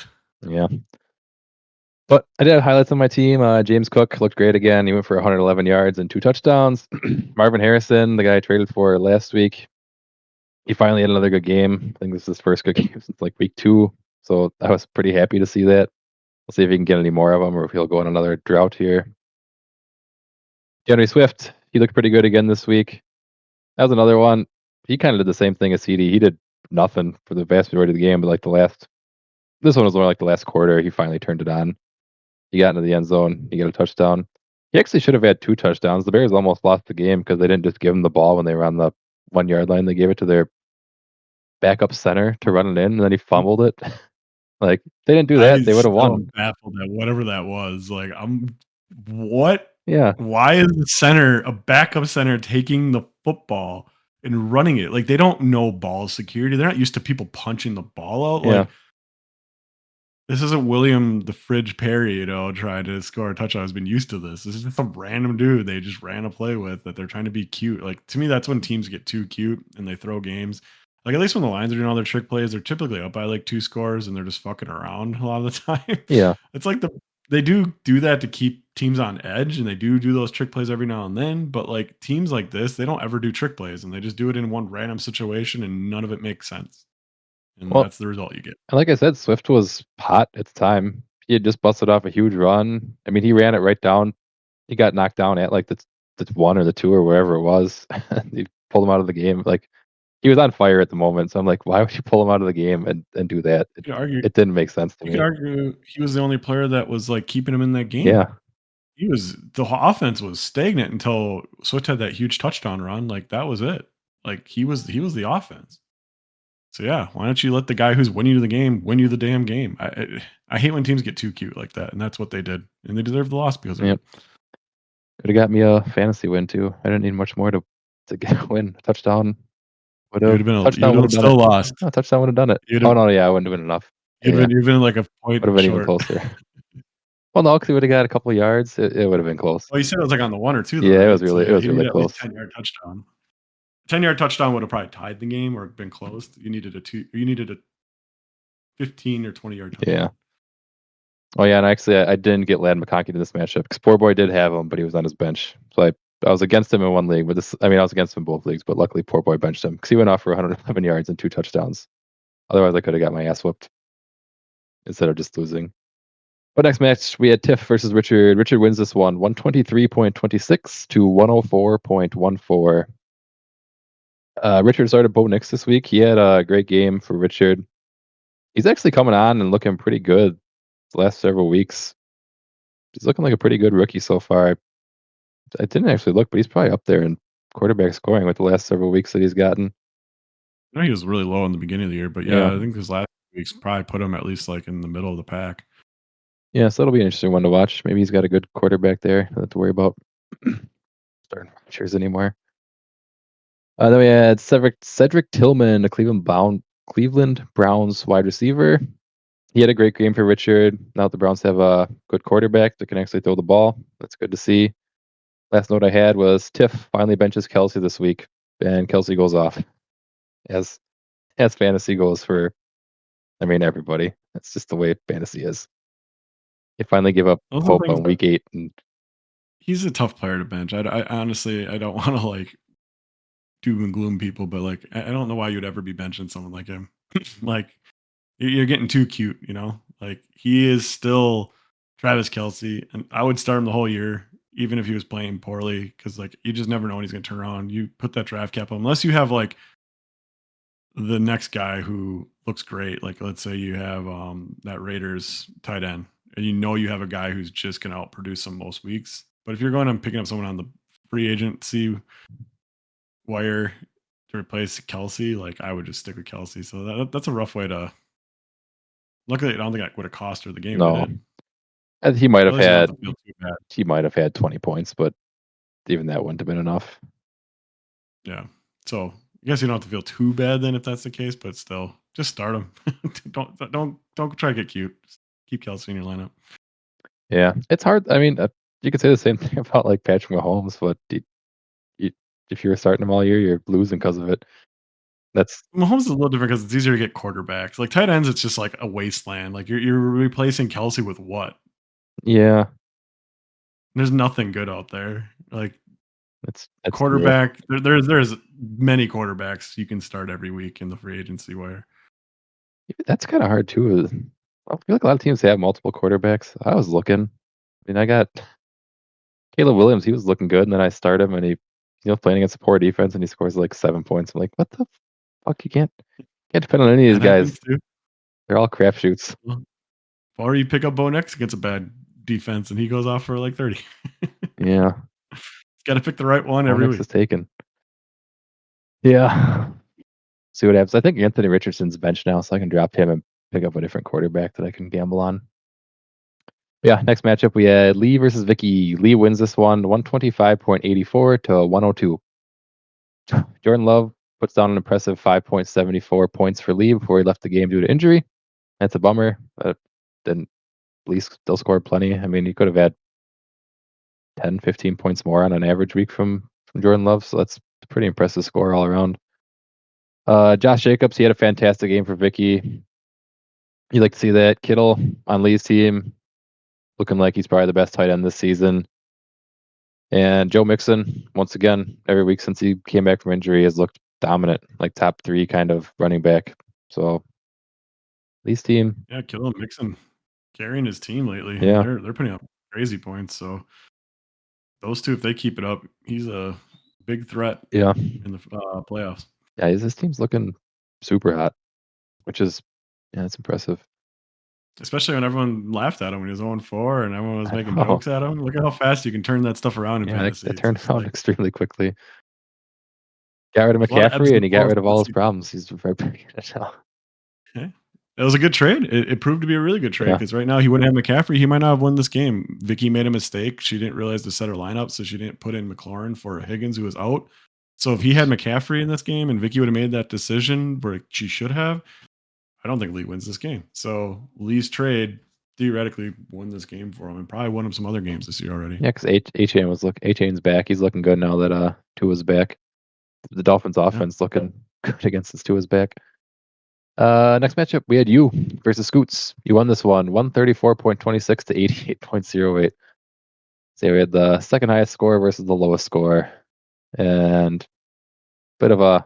Yeah. But I did have highlights on my team. James Cook looked great again. He went for 111 yards and 2 touchdowns. Marvin Harrison, the guy I traded for last week, he finally had another good game. I think this is his first good game since like week 2. So I was pretty happy to see that. We'll see if he can get any more of them or if he'll go on another drought here. DeAndre Swift, he looked pretty good again this week. That was another one. He kind of did the same thing as CD. He did nothing for the vast majority of the game, but like this one was more like the last quarter. He finally turned it on. He got into the end zone. He got a touchdown. He actually should have had 2 touchdowns. The Bears almost lost the game because they didn't just give him the ball when they were on the 1 yard line. They gave it to their backup center to run it in, and then he fumbled it. Like they didn't do I that, they would have still won. am baffled at whatever that was. Like, what? Yeah, Why is a backup center taking the football and running it? Like, they don't know ball security. They're not used to people punching the ball out. yeah. Like, this isn't William the Fridge Perry, trying to score a touchdown. Has been used to this. This is just some random dude they just ran a play with that they're trying to be cute. Like, to me, that's when teams get too cute and they throw games. Like, at least when the Lions are doing all their trick plays, they're typically up by like 2 scores and they're just fucking around a lot of the time. Yeah. It's like they do that to keep teams on edge, and they do those trick plays every now and then. But like teams like this, they don't ever do trick plays, and they just do it in one random situation, and none of it makes sense. And Well, that's the result you get. and like I said, Swift was hot at the time. He had just busted off a huge run. I mean, he ran it right down. He got knocked down at like the 1 or the 2 or wherever it was. He pulled him out of the game. Like he was on fire at the moment. So I'm like, why would you pull him out of the game and do that? You could argue, It didn't make sense to you me. could argue he was the only player that was like keeping him in that game. Yeah. The offense was stagnant until Swift had that huge touchdown run. Like that was it. Like he was the offense. So yeah, why don't you let the guy who's winning you the game win you the damn game? I hate when teams get too cute like that, and that's what they did, and they deserve the loss because of Yep. it. Could have got me a fantasy win too. I didn't need much more to get a win. A touchdown would You'd have have been touchdown would have done still it. lost. No, touchdown would have done it. You'd Oh have no, yeah, I wouldn't have been enough. you'd Yeah, been like a would point have been even short. closer. Well, no, because he would have got a couple of yards. It would have been close. Well, you said it was like on the 1 or 2 though, Yeah, it right? was really So, it was he really needed at least close. 10-yard touchdown. 10-yard touchdown would have probably tied the game or been closed. You needed a 15 or 20-yard touchdown. Yeah. Oh yeah, and actually I didn't get Lad McConkey in this matchup because Poor Boy did have him, but he was on his bench. So I was against him in one league, but I was against him in both leagues, but luckily Poor Boy benched him because he went off for 111 yards and 2 touchdowns. Otherwise, I could have got my ass whooped instead of just losing. But next match, we had Tiff versus Richard. Richard wins this one, 123.26 to 104.14. Richard started Bo Nix this week. He had a great game for Richard. He's actually coming on and looking pretty good the last several weeks. He's looking like a pretty good rookie so far. I didn't actually look, but he's probably up there in quarterback scoring with the last several weeks that he's gotten. I know he was really low in the beginning of the year, but Yeah. I think his last weeks probably put him at least like in the middle of the pack. Yeah, so that'll be an interesting one to watch. Maybe he's got a good quarterback there. Don't have to worry about starting rushers anymore. Then we had Cedric Tillman, the Cleveland Browns wide receiver. He had a great game for Richard. Now that the Browns have a good quarterback that can actually throw the ball, that's good to see. Last note I had was Tiff finally benches Kelsey this week, and Kelsey goes off as fantasy goes for, everybody. That's just the way fantasy is. They finally give up Those are hope things on that- week 8, and He's a tough player to bench. I honestly I don't want to like doom and gloom people, but like I don't know why you'd ever be benching someone like him. Like you're getting too cute, Like he is still Travis Kelsey, and I would start him the whole year, even if he was playing poorly, because like you just never know when he's going to turn around. You put that draft cap on, unless you have like the next guy who looks great. Like let's say you have that Raiders tight end, and you have a guy who's just going to outproduce him most weeks. But if you're going and picking up someone on the free agency wire to replace Kelsey, like I would just stick with Kelsey. So that's a rough way to. Luckily, I don't think that would have cost her the game. No. Did it? and he might have At least you don't had have to feel too bad. 20 points, but even that wouldn't have been enough. Yeah. So I guess you don't have to feel too bad then if that's the case, but still, just start him. don't try to get cute. Just keep Kelsey in your lineup. Yeah, it's hard. You could say the same thing about like Patrick Mahomes, but if you were starting him all year, you're losing because of it. That's Mahomes is a little different because it's easier to get quarterbacks. Like tight ends, it's just like a wasteland. Like you're replacing Kelsey with what? yeah, There's nothing good out there. Like that's true. quarterback, there's many quarterbacks you can start every week in the free agency wire. That's kind of hard too. I feel like a lot of teams have multiple quarterbacks. I was looking. I got Caleb Williams. He was looking good, and then I start him, and he, playing against a poor defense, and he scores like 7 points. I'm like, what the fuck? You can't depend on any of these That guys. happens too. They're all crapshoots. Or you pick up Bo Nix against a bad defense and he goes off for like 30. Yeah, He's got to pick the right one every Onyx week. is taken. Yeah. See what happens. I think Anthony Richardson's bench now, so I can drop him and pick up a different quarterback that I can gamble on. Yeah, next matchup we had Lee versus Vicky. Lee wins this one 125.84 to 102. Jordan Love puts down an impressive 5.74 points for Lee before he left the game due to injury. That's a bummer, but then Lee still scored plenty. I mean, he could have had 10, 15 points more on an average week from Jordan Love, so that's a pretty impressive score all around. Josh Jacobs, he had a fantastic game for Vicky. You like to see that. Kittle on Lee's team, looking like he's probably the best tight end this season. And Joe Mixon, once again, every week since he came back from injury, has looked dominant, like top 3 kind of running back. So Lee's team, Yeah, Kittle and Mixon carrying his team lately. Yeah. They're putting up crazy points. So those two, if they keep it up, he's a big threat yeah, in the playoffs. yeah, his team's looking super hot, which is, yeah, it's impressive. Especially when everyone laughed at him when he was 0-4 and everyone was I making know. jokes at him. Look at how fast you can turn that stuff around in Yeah, fantasy. it It's turned just around like- extremely quickly. Got rid of There's a lot of ebbs McCaffrey, and and he got flows rid of in all this his team. problems. He's right back in it now. It was a good trade. It proved to be a really good trade Yeah. because right now he wouldn't have McCaffrey. He might not have won this game. Vicky made a mistake. She didn't realize to set her lineup, so she didn't put in McLaurin for Higgins, who was out. So if he had McCaffrey in this game and Vicky would have made that decision where she should have, I don't think Lee wins this game. So Lee's trade theoretically won this game for him and probably won him some other games this year already. Yeah, because A-Chain's back. He's looking good now that Tua's back. The Dolphins offense looking good against this Tua's back. Next matchup, we had you versus Scoots. You won this one 134.26 to 88.08. So we had the second highest score versus the lowest score. And bit of a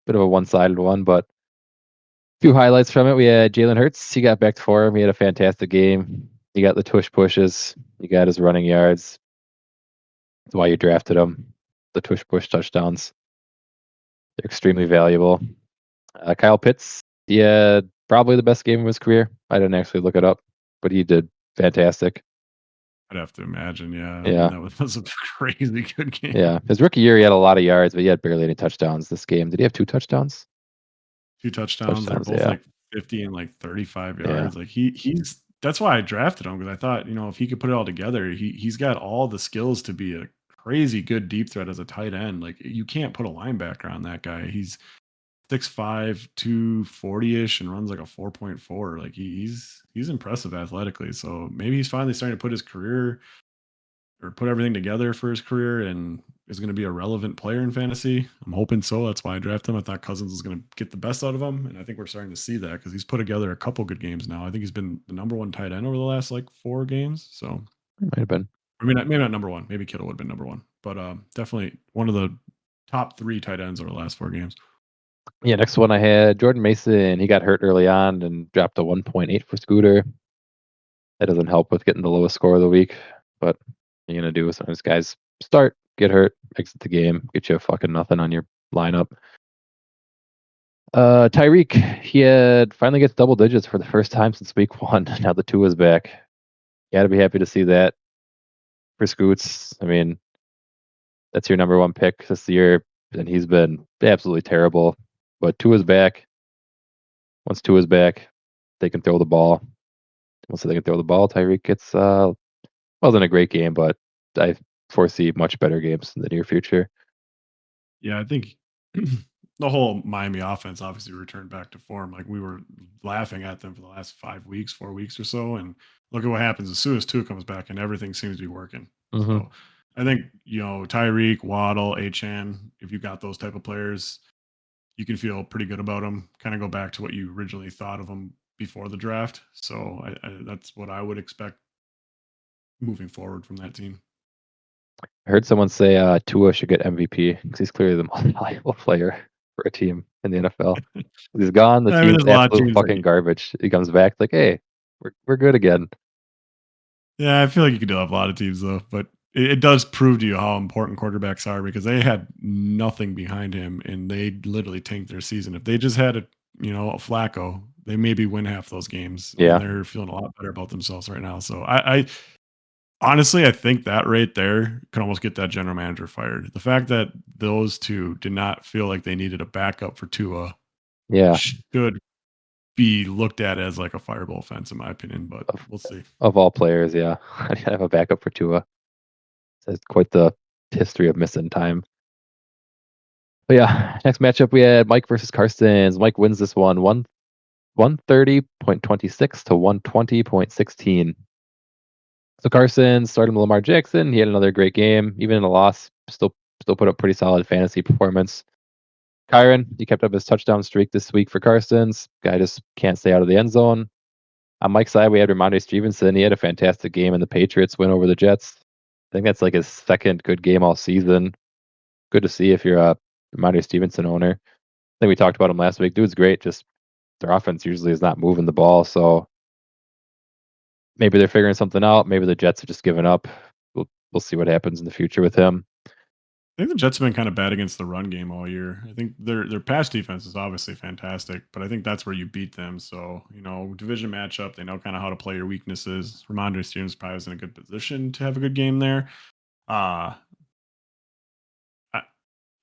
one-sided one, but a few highlights from it. We had Jalen Hurts. He got back to form. He had a fantastic game. He got the tush pushes. He got his running yards. That's why you drafted him. The tush push touchdowns. They're extremely valuable. Kyle Pitts, he had probably the best game of his career. I didn't actually look it up, but he did fantastic. I'd have to imagine, yeah. Yeah. That was a crazy good game. Yeah, his rookie year, he had a lot of yards, but he had barely any touchdowns this game. Did he have 2 touchdowns? 2 touchdowns. They're Touchdowns, both yeah. like 50 and like 35 Yeah. yards. Like he's that's why I drafted him because I thought, if he could put it all together, he's got all the skills to be a crazy good deep threat as a tight end. Like you can't put a linebacker on that guy. He's 6'5", 240-ish and runs like a 4.4. Like he's impressive athletically. So maybe he's finally starting to put his career or put everything together for his career and is going to be a relevant player in fantasy. I'm hoping so. That's why I drafted him. I thought Cousins was going to get the best out of him, and I think we're starting to see that because he's put together a couple good games now. I think he's been the number 1 tight end over the last like 4 games. So It might have been. I mean, maybe not number 1. Maybe Kittle would have been number 1, but definitely one of the top 3 tight ends over the last 4 games. Yeah, next one I had Jordan Mason. He got hurt early on and dropped a 1.8 for Scooter. That doesn't help with getting the lowest score of the week, but what are you going to do? Sometimes guys start, get hurt, exit the game, get you a fucking nothing on your lineup. Tyreek, he had finally gets double digits for the first time since week 1. Now the 2 is back. You got to be happy to see that for Scoots. I mean, that's your number 1 pick this year, and he's been absolutely terrible. But 2 is back. Once 2 is back, they can throw the ball. Once they can throw the ball, Tyreek gets wasn't a great game, but I foresee much better games in the near future. Yeah, I think the whole Miami offense obviously returned back to form. Like we were laughing at them for the last 4 weeks or so, and look at what happens as soon as 2 comes back, and everything seems to be working. So I think Tyreek, Waddle, Achane, if you got those type of players, you can feel pretty good about them. Kind of go back to what you originally thought of them before the draft. So that's what I would expect moving forward from that team. I heard someone say Tua should get MVP because he's clearly the most valuable player for a team in the NFL. He's gone. The I mean, team's there's a lot of absolute teams fucking garbage. He comes back like, hey, we're good again. Yeah, I feel like you could do have a lot of teams though, but it does prove to you how important quarterbacks are because they had nothing behind him and they literally tanked their season. If they just had a Flacco, they maybe win half those games. Yeah. And they're feeling a lot better about themselves right now. So I honestly, I think that right there could almost get that general manager fired. The fact that those 2 did not feel like they needed a backup for Tua Yeah. should be looked at as like a fireball offense, in my opinion. But we'll see. Of all players, yeah. I have a backup for Tua. It's quite the history of missing time. But yeah, next matchup we had Mike versus Carstens. Mike wins this one 130.26 to 120.16. So Carson started with Lamar Jackson. He had another great game. Even in a loss, still put up pretty solid fantasy performance. Kyron, he kept up his touchdown streak this week for Carstens. Guy just can't stay out of the end zone. On Mike's side, we had Ramondre Stevenson. He had a fantastic game, and the Patriots win over the Jets. I think that's like his second good game all season. Good to see if you're a Ramondre Stevenson owner. I think we talked about him last week. Dude's great. Just their offense usually is not moving the ball, so maybe they're figuring something out. Maybe the Jets are just giving up. We'll see what happens in the future with him. I think the Jets have been kind of bad against the run game all year. I think their pass defense is obviously fantastic, but I think that's where you beat them. So, division matchup, they know kind of how to play your weaknesses. Ramondre Stevenson probably is in a good position to have a good game there.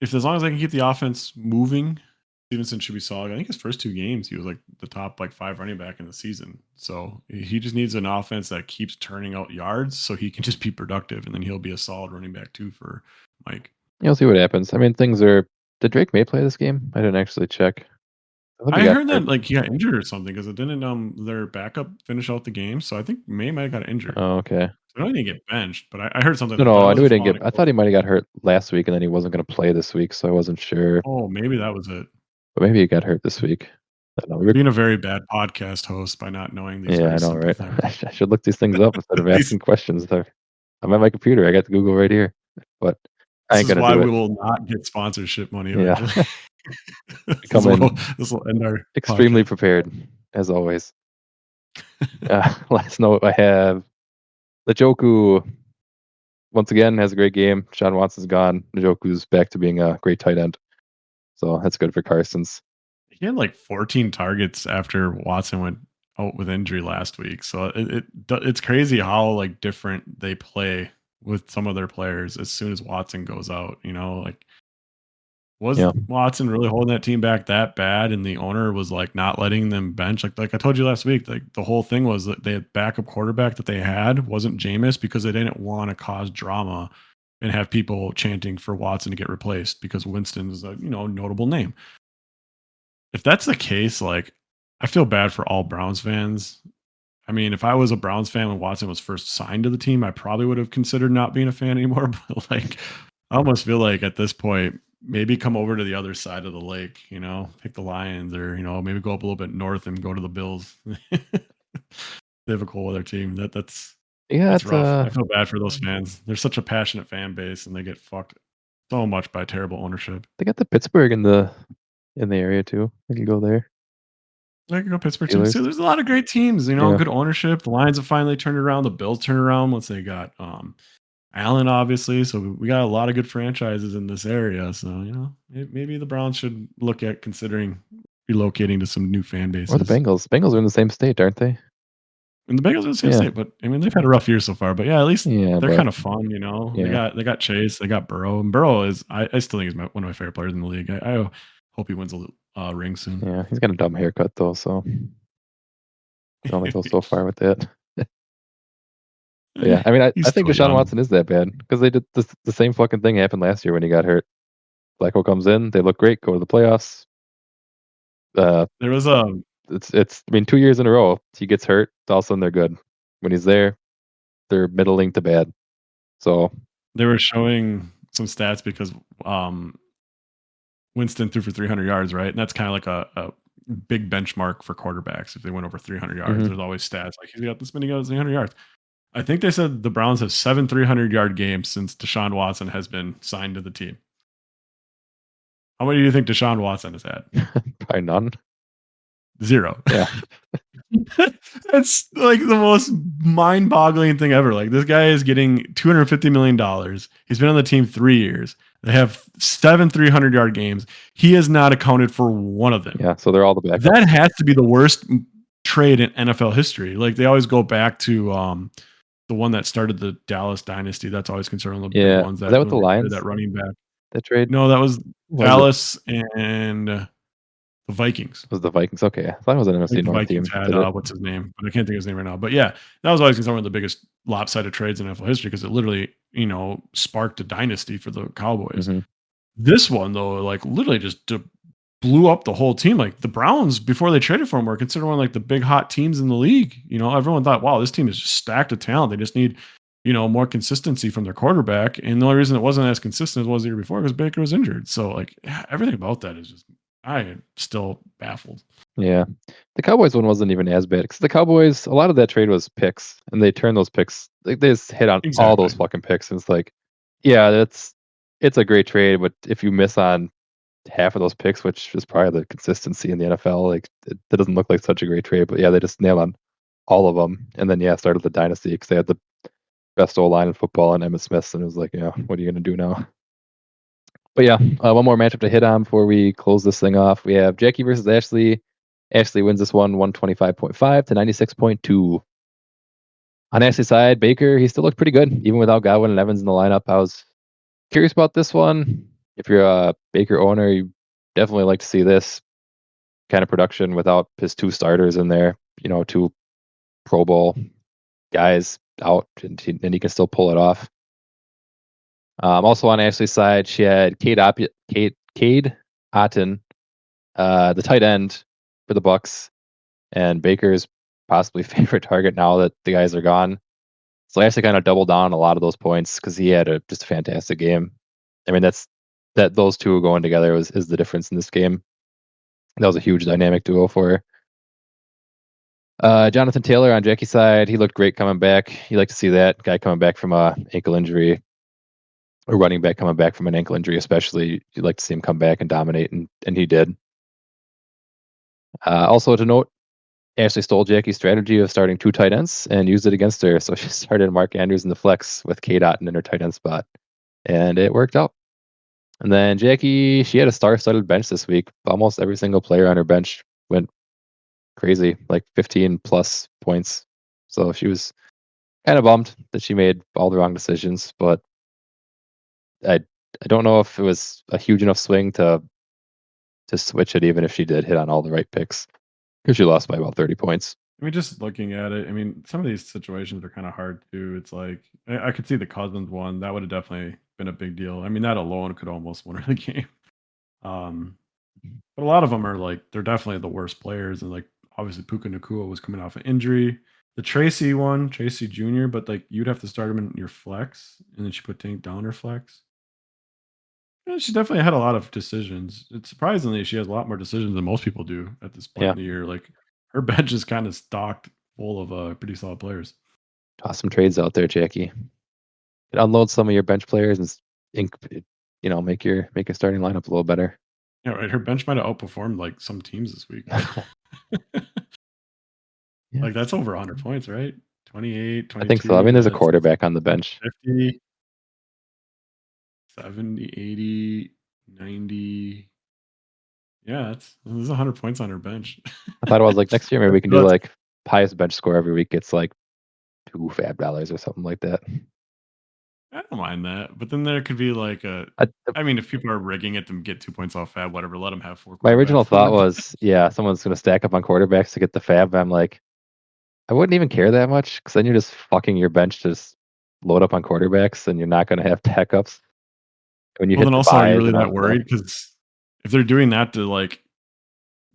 If as long as they can keep the offense moving, Stevenson should be solid. I think his first 2 games, he was like the top 5 running back in the season. So he just needs an offense that keeps turning out yards so he can just be productive, and then he'll be a solid running back too for Mike. You'll see what happens. I mean, things are. Did Drake May play this game? I didn't actually check. I heard that he got injured or something because it didn't their backup finish out the game. So I think May might have got injured. Oh, okay. So I know he didn't get benched, but I heard something. No, I knew he didn't get. I thought he might have got hurt last week, and then he wasn't going to play this week, so I wasn't sure. Oh, maybe that was it. But maybe he got hurt this week. I don't know. We were being a very bad podcast host by not knowing these. Yeah, I know, right? I should look these things up instead of asking questions. I'm at my computer. I got the Google right here, but I ain't this is gonna why do we will not get sponsorship money. Yeah. This will end our extremely podcast. prepared, as always. Last note I have Njoku once again has a great game. Sean Watson's gone. Njoku's back to being a great tight end. So that's good for Carstens. He had 14 targets after Watson went out with injury last week. So it's crazy how different they play with some of their players as soon as Watson goes out. Was Watson really holding that team back that bad, and the owner was not letting them bench? Like I told you last week, the whole thing was that they had backup quarterback that they had wasn't Jameis because they didn't want to cause drama and have people chanting for Watson to get replaced because Winston is a notable name. If that's the case, I feel bad for all Browns fans. I mean, if I was a Browns fan when Watson was first signed to the team, I probably would have considered not being a fan anymore. But I almost feel at this point, maybe come over to the other side of the lake, pick the Lions, or maybe go up a little bit north and go to the Bills. They have a cool weather team. That's rough. I feel bad for those fans. They're such a passionate fan base, and they get fucked so much by terrible ownership. They got the Pittsburgh in the area too. I can go there. I can go Pittsburgh too. So there's a lot of great teams, good ownership. The Lions have finally turned around. The Bills turned around once they got Allen, obviously. So we got a lot of good franchises in this area. So, maybe the Browns should look at considering relocating to some new fan bases. Or the Bengals. Bengals are in the same state, aren't they? And the Bengals are in the same state, but I mean they've had a rough year so far. But yeah, at least they're kind of fun, They got Chase, they got Burrow, and Burrow is I still think he's one of my favorite players in the league. I hope he wins a ring soon. Yeah, he's got a dumb haircut though, so I don't go so far with that. Yeah, I mean, I think Deshaun Watson is that bad because they did the same fucking thing happened last year when he got hurt. Flacco comes in, they look great, go to the playoffs. There was it's I mean 2 years in a row he gets hurt, all of a sudden they're good. When he's there, they're middling to bad. So they were showing some stats because Winston threw for 300 yards, right? And that's kind of like a big benchmark for quarterbacks. If they went over 300 yards, there's always stats he's got this many yards, 300 yards. I think they said the Browns have 7 300-yard games since Deshaun Watson has been signed to the team. How many do you think Deshaun Watson has had? Probably none. 0. Yeah. That's the most mind-boggling thing ever. This guy is getting $250 million. He's been on the team 3 years. They have 7 300-yard games. He has not accounted for one of them. Yeah, so they're all the backups. That has to be the worst trade in NFL history. They always go back to the one that started the Dallas dynasty. That's always concerning the big ones. Is that with the Lions? That running back. That trade? No, that was Dallas and The Vikings. It was the Vikings. Okay. I thought it was an I NFC think the North team. Vikings had Did it? what's his name, but I can't think of his name right now. But yeah, that was always considered one of the biggest lopsided trades in NFL history because it literally, sparked a dynasty for the Cowboys. hmm This one though, like literally just blew up the whole team. Like the Browns before they traded for him were considered one of like the big hot teams in the league. Everyone thought, wow, this team is just stacked of talent. They just need, more consistency from their quarterback. And the only reason it wasn't as consistent as it was the year before because Baker was injured. So like everything about that is just I am still baffled. Yeah. The Cowboys one wasn't even as bad because the Cowboys, a lot of that trade was picks, and they turned those picks. Like they just hit on all those Exactly. fucking picks, and it's like, yeah, it's a great trade, but if you miss on half of those picks, which is probably the consistency in the NFL, like it doesn't look like such a great trade. But yeah, they just nailed on all of them, and then yeah, started the dynasty because they had the best O line in football and Emmitt Smith, and it was like, yeah, what are you gonna do now? But yeah, one more matchup to hit on before we close this thing off. We have Jackie versus Ashley. Ashley wins this one 125.5 to 96.2. On Ashley's side, Baker, he still looked pretty good, even without Godwin and Evans in the lineup. I was curious about this one. If you're a Baker owner, you definitely like to see this kind of production without his two starters in there, two Pro Bowl guys out, and he can still pull it off. Also on Ashley's side, she had Cade Otton, the tight end for the Bucks, and Baker's possibly favorite target now that the guys are gone. So Ashley kind of doubled down on a lot of those points because he had just a fantastic game. I mean, those two going together is the difference in this game. That was a huge dynamic duo for her. Jonathan Taylor on Jackie's side, he looked great coming back. You like to see that guy coming back from a ankle injury, or running back coming back from an ankle injury, especially. You'd like to see him come back and dominate, and he did. Also to note, Ashley stole Jackie's strategy of starting two tight ends and used it against her. So she started Mark Andrews in the flex with Cade Otton in her tight end spot, and it worked out. And then Jackie, she had a star-studded bench this week. Almost every single player on her bench went crazy, like 15 plus points. So she was kind of bummed that she made all the wrong decisions, but I don't know if it was a huge enough swing to switch it, even if she did hit on all the right picks, because she lost by about 30 points. I mean, just looking at it, I mean, some of these situations are kind of hard too. It's like I could see the Cousins one. That would have definitely been a big deal. I mean, that alone could almost win her the game. Um, but a lot of them are like they're definitely the worst players, and like obviously Puka Nakua was coming off an injury. The Tracy one, Tracy Jr., but like you'd have to start him in your flex, and then she put Tank down her flex. Yeah, she definitely had a lot of decisions. It's surprisingly she has a lot more decisions than most people do at this point Yeah, in the year. Like her bench is kind of stocked full of pretty solid players. toss some trades out there, Jackie. Unload some of your bench players and make your starting lineup a little better. Yeah, right. Her bench might have outperformed like some teams this week. Yeah, Like that's over 100 points, right? 28, I think so. I 22. mean, there's a That's quarterback on the bench. 50, 70, 80, 90. Yeah, there's 100 points on her bench. I thought it was like next year maybe we That's can do nuts. like highest bench score every week gets like $2 or something like that. I don't mind that, but then there could be like I, I mean, if people are rigging it to get 2 points off fab, whatever, let them have four my original quarterbacks. thought was, yeah, someone's going to stack up on quarterbacks to get the fab. I'm like, I wouldn't even care that much because then you're just fucking your bench to just load up on quarterbacks, and you're not going to have backups when you Well, hit then the also, are you buys really and all that that stuff. worried? Because if they're doing that to like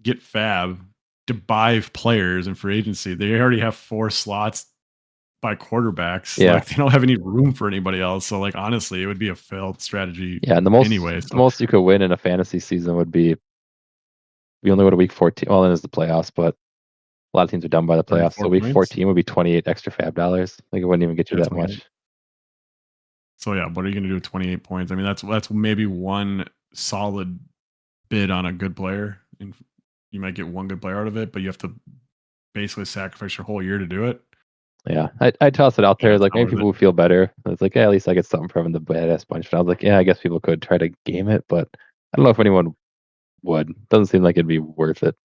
get fab to buy players in free agency, they already have 4 slots by quarterbacks. Yeah, Like they don't have any room for anybody else. So, like honestly, it would be a failed strategy yeah, and anyway. the So, most you could win in a fantasy season would be we only go to week 14. Well, then there's the playoffs, but a lot of teams are done by the playoffs. So 34 week points. 14 would be 28 extra fab dollars. Like it wouldn't even get you Yeah, that 28. much. So yeah, what are you going to do with 28 points? I mean, that's maybe one solid bid on a good player, and you might get one good player out of it, but you have to basically sacrifice your whole year to do it. Yeah, I toss it out Yeah, there. it's Like not maybe worth it. people would feel better. It's like, yeah, at least I get something from the badass bunch. But I was like, yeah, I guess people could try to game it, but I don't know if anyone would. Doesn't seem like it'd be worth it.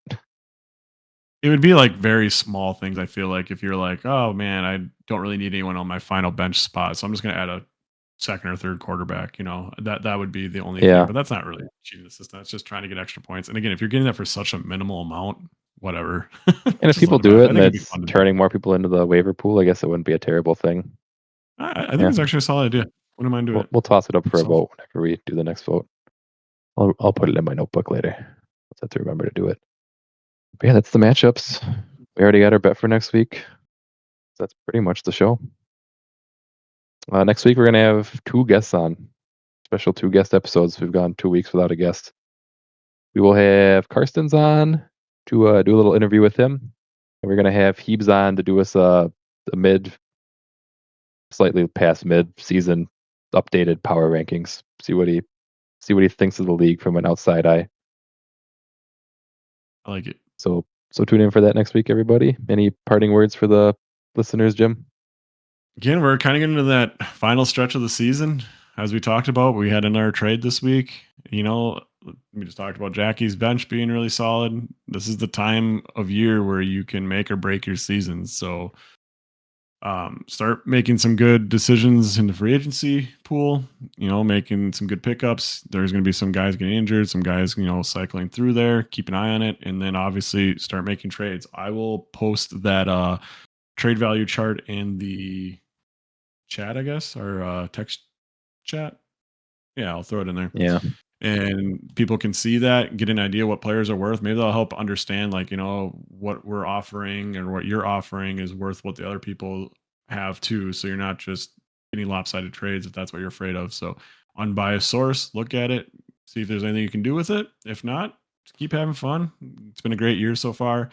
It would be like very small things. I feel like if you're like, oh man, I don't really need anyone on my final bench spot, so I'm just going to add a second or third quarterback. That would be the only Yeah. thing. But that's not really cheating the system. It's just trying to get extra points. And again, if you're getting that for such a minimal amount, whatever. And if Just people let 'em do have it I and think it'd be it's fun to do. turning more people into the waiver pool, I guess it wouldn't be a terrible thing. I think Yeah. it's actually a solid idea. Wouldn't mind doing We'll, it. we'll toss it up for a So- vote whenever we do the next vote. I'll put it in my notebook later. I'll have to remember to do it. But yeah, that's the matchups. We already got our bet for next week. So that's pretty much the show. Next week we're gonna have 2 guests on. Special 2 guest episodes. We've gone 2 weeks without a guest. We will have Karsten's on to do a little interview with him. And we're gonna have Heebs on to do us a slightly past mid-season updated power rankings. See what he thinks of the league from an outside eye. I like it. So tune in for that next week, everybody. Any parting words for the listeners, Jim? Again, we're kind of getting into that final stretch of the season. As we talked about, we had another trade this week. We just talked about Jackie's bench being really solid. This is the time of year where you can make or break your seasons. So start making some good decisions in the free agency pool, making some good pickups. There's going to be some guys getting injured, some guys, cycling through there. Keep an eye on it. And then obviously start making trades. I will post that trade value chart in the chat, I guess, or text chat. Yeah, I'll throw it in there. Yeah. And people can see that, get an idea what players are worth. Maybe that'll help understand, what we're offering and what you're offering is worth what the other people have too. So you're not just getting lopsided trades if that's what you're afraid of. So unbiased source, look at it, see if there's anything you can do with it. If not, just keep having fun. It's been a great year so far.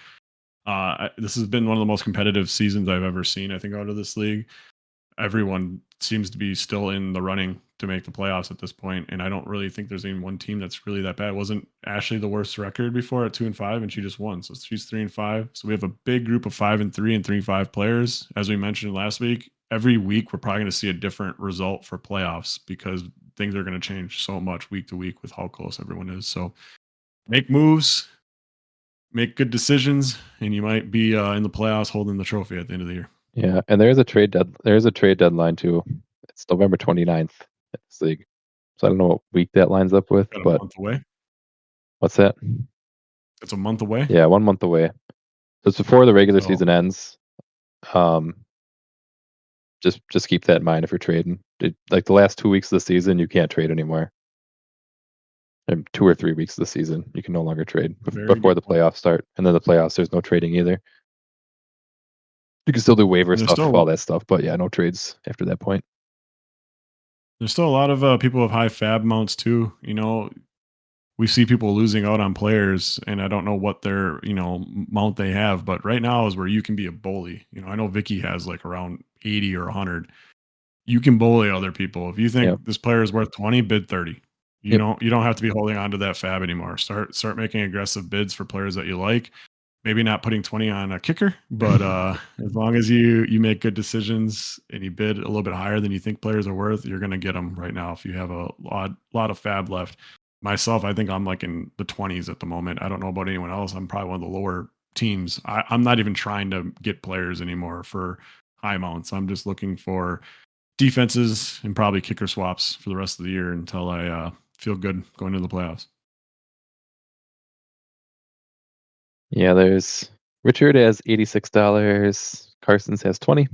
This has been one of the most competitive seasons I've ever seen, I think, out of this league. Everyone seems to be still in the running to make the playoffs at this point, and I don't really think there's even one team that's really that bad. Wasn't Ashley the worst record before at 2-5, and she just won, so she's 3-5. So we have a big group of 5-3 and 3-5 players. As we mentioned last week, every week we're probably going to see a different result for playoffs because things are going to change so much week to week with how close everyone is. So make moves, make good decisions, and you might be in the playoffs holding the trophy at the end of the year. Yeah, and there's a trade deadline too. It's November 29th at this league. So I don't know what week that lines up with, Got a but month away. what's that? It's a month away. Yeah, 1 month away. So it's before the regular So- season ends. Just keep that in mind if you're trading. Like the last 2 weeks of the season, you can't trade anymore. And 2 or 3 weeks of the season, you can no longer trade Very before good the point. playoffs start. And then the playoffs, there's no trading either. You can still do waiver And there's stuff, still- all that stuff, but yeah, no trades after that point. There's still a lot of people with high fab amounts too. We see people losing out on players, and I don't know what their amount they have, but right now is where you can be a bully. I know Vicky has like around 80 or 100. You can bully other people if you think Yep. this player is worth 20. Bid 30. You Yep. don't have to be holding on to that fab anymore. Start making aggressive bids for players that you like. Maybe not putting 20 on a kicker, but as long as you make good decisions and you bid a little bit higher than you think players are worth, you're going to get them right now if you have a lot of fab left. Myself, I think I'm like in the 20s at the moment. I don't know about anyone else. I'm probably one of the lower teams. I'm not even trying to get players anymore for high amounts. I'm just looking for defenses and probably kicker swaps for the rest of the year until I feel good going into the playoffs. Yeah, there's Richard has $86. Carson's has 20.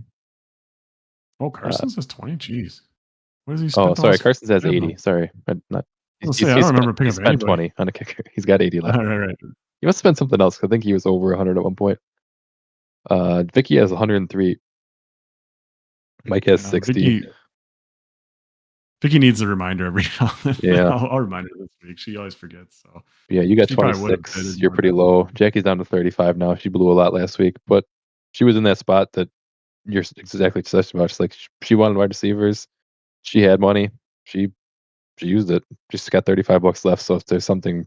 Oh, Carson says 20. Jeez. What does he spend? Oh, sorry, Carson's has fab 80. on? Sorry, not. I was gonna say, I don't remember picking he up spent anybody. 20 on a kicker. He's got 80 left. Right. He must spend something else. 'Cause I think he was over 100 at one point. Vicky has 103. Mike has 60. Vicky needs a reminder every now and then. Yeah. I'll remind her this week. She always forgets. So Yeah, you got She probably would've 26. bidded You're more pretty than- low. Jackie's down to 35 now. She blew a lot last week, but she was in that spot that you're exactly such about. Like she wanted wide receivers. She had money. She used it. She's got $35 left. So if there's something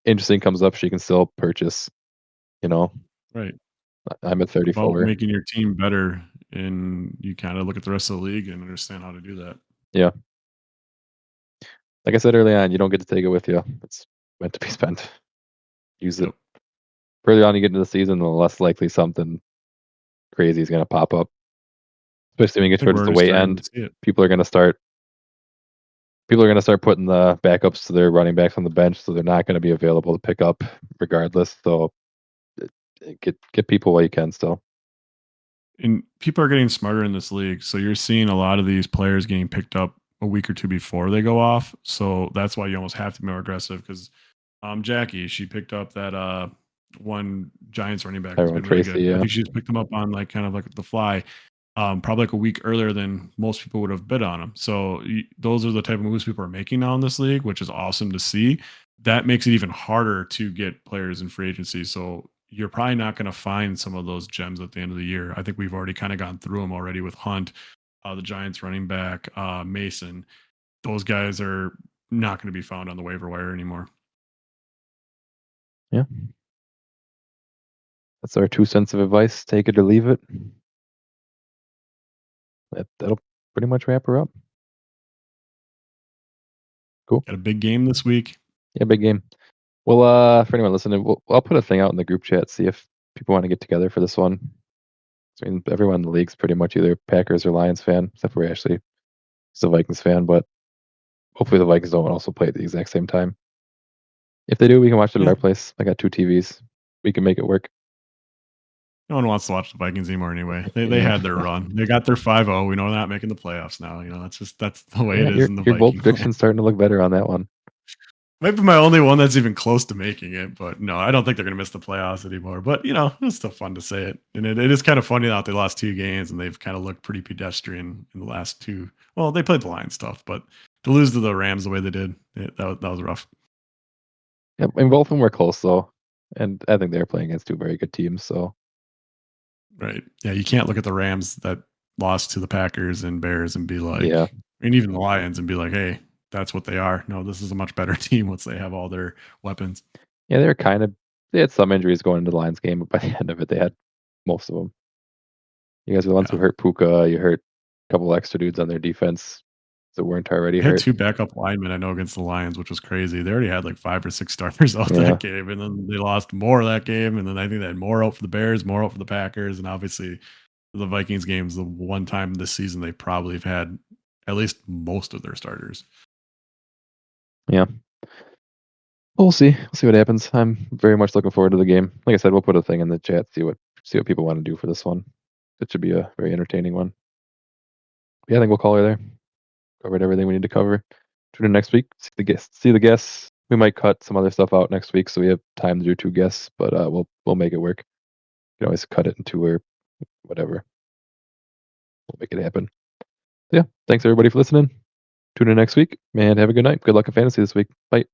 interesting comes up, she can still purchase. right. I'm at About 34. making your team better, and you kind of look at the rest of the league and understand how to do that. Like I said early on, you don't get to take it with you. It's meant to be spent. Use it. Yep. Further on you get into the season, the less likely something crazy is going to pop up. Especially when you I get think towards we're the already way starting end, to see it. people are going to start people are going to start putting the backups to their running backs on the bench, so they're not going to be available to pick up regardless. So get people while you can still. And people are getting smarter in this league. So you're seeing a lot of these players getting picked up a week or two before they go off. So that's why you almost have to be more aggressive because Jackie, she picked up that one Giants running back who's Tyrone been really Tracy, good. I yeah. think she just picked him up on like kind of like the fly. Probably like a week earlier than most people would have bid on him. So those are the type of moves people are making now in this league, which is awesome to see. That makes it even harder to get players in free agency. So you're probably not going to find some of those gems at the end of the year. I think we've already kind of gone through them already with Hunt, the Giants running back, Mason. Those guys are not going to be found on the waiver wire anymore. Yeah. That's our 2 cents of advice. Take it or leave it. That'll pretty much wrap her up. Cool. Got a big game this week. Yeah, big game. Well, for anyone listening, I'll put a thing out in the group chat, see if people want to get together for this one. I mean, everyone in the league's pretty much either Packers or Lions fan, except for Ashley. He's a Vikings fan, but hopefully the Vikings don't also play at the exact same time. If they do, we can watch it at Yeah. our place. I got 2 TVs. We can make it work. No one wants to watch the Vikings anymore anyway. They Yeah. had their run. They got their 5-0. We know they're not making the playoffs now. That's the way Yeah, it is in the your bold Vikings. prediction's starting to look better on that one. Might be my only one that's even close to making it, but no, I don't think they're going to miss the playoffs anymore. But it's still fun to say it, and it is kind of funny that they lost 2 games and they've kind of looked pretty pedestrian in the last 2. Well, they played the Lions tough, but to lose to the Rams the way they did, that was rough. Yeah, and both of them were close though, and I think they're playing against 2 very good teams. So Right? Yeah, you can't look at the Rams that lost to the Packers and Bears and be like, yeah, and even the Lions and be like, hey, that's what they are. No, this is a much better team once they have all their weapons. yeah, they had some injuries going into the Lions game, but by the end of it, they had most of them. You guys are the ones who hurt Puka. You hurt a couple extra dudes on their defense that weren't already They had hurt. 2 backup linemen, I know, against the Lions, which was crazy. They already had like 5 or 6 starters out Yeah. that game, and then they lost more that game, and then I think they had more out for the Bears, more out for the Packers, and obviously the Vikings game's the one time this season they probably have had at least most of their starters. Yeah. We'll see. We'll see what happens. I'm very much looking forward to the game. Like I said, we'll put a thing in the chat, see what people want to do for this one. It should be a very entertaining one. Yeah, I think we'll call her there. Covered everything we need to cover. Tune in next week. See the guests. We might cut some other stuff out next week, so we have time to do 2 guests. But we'll make it work. You can always cut it into or whatever. We'll make it happen. Yeah. Thanks everybody for listening. Tune in next week and have a good night. Good luck in fantasy this week. Bye.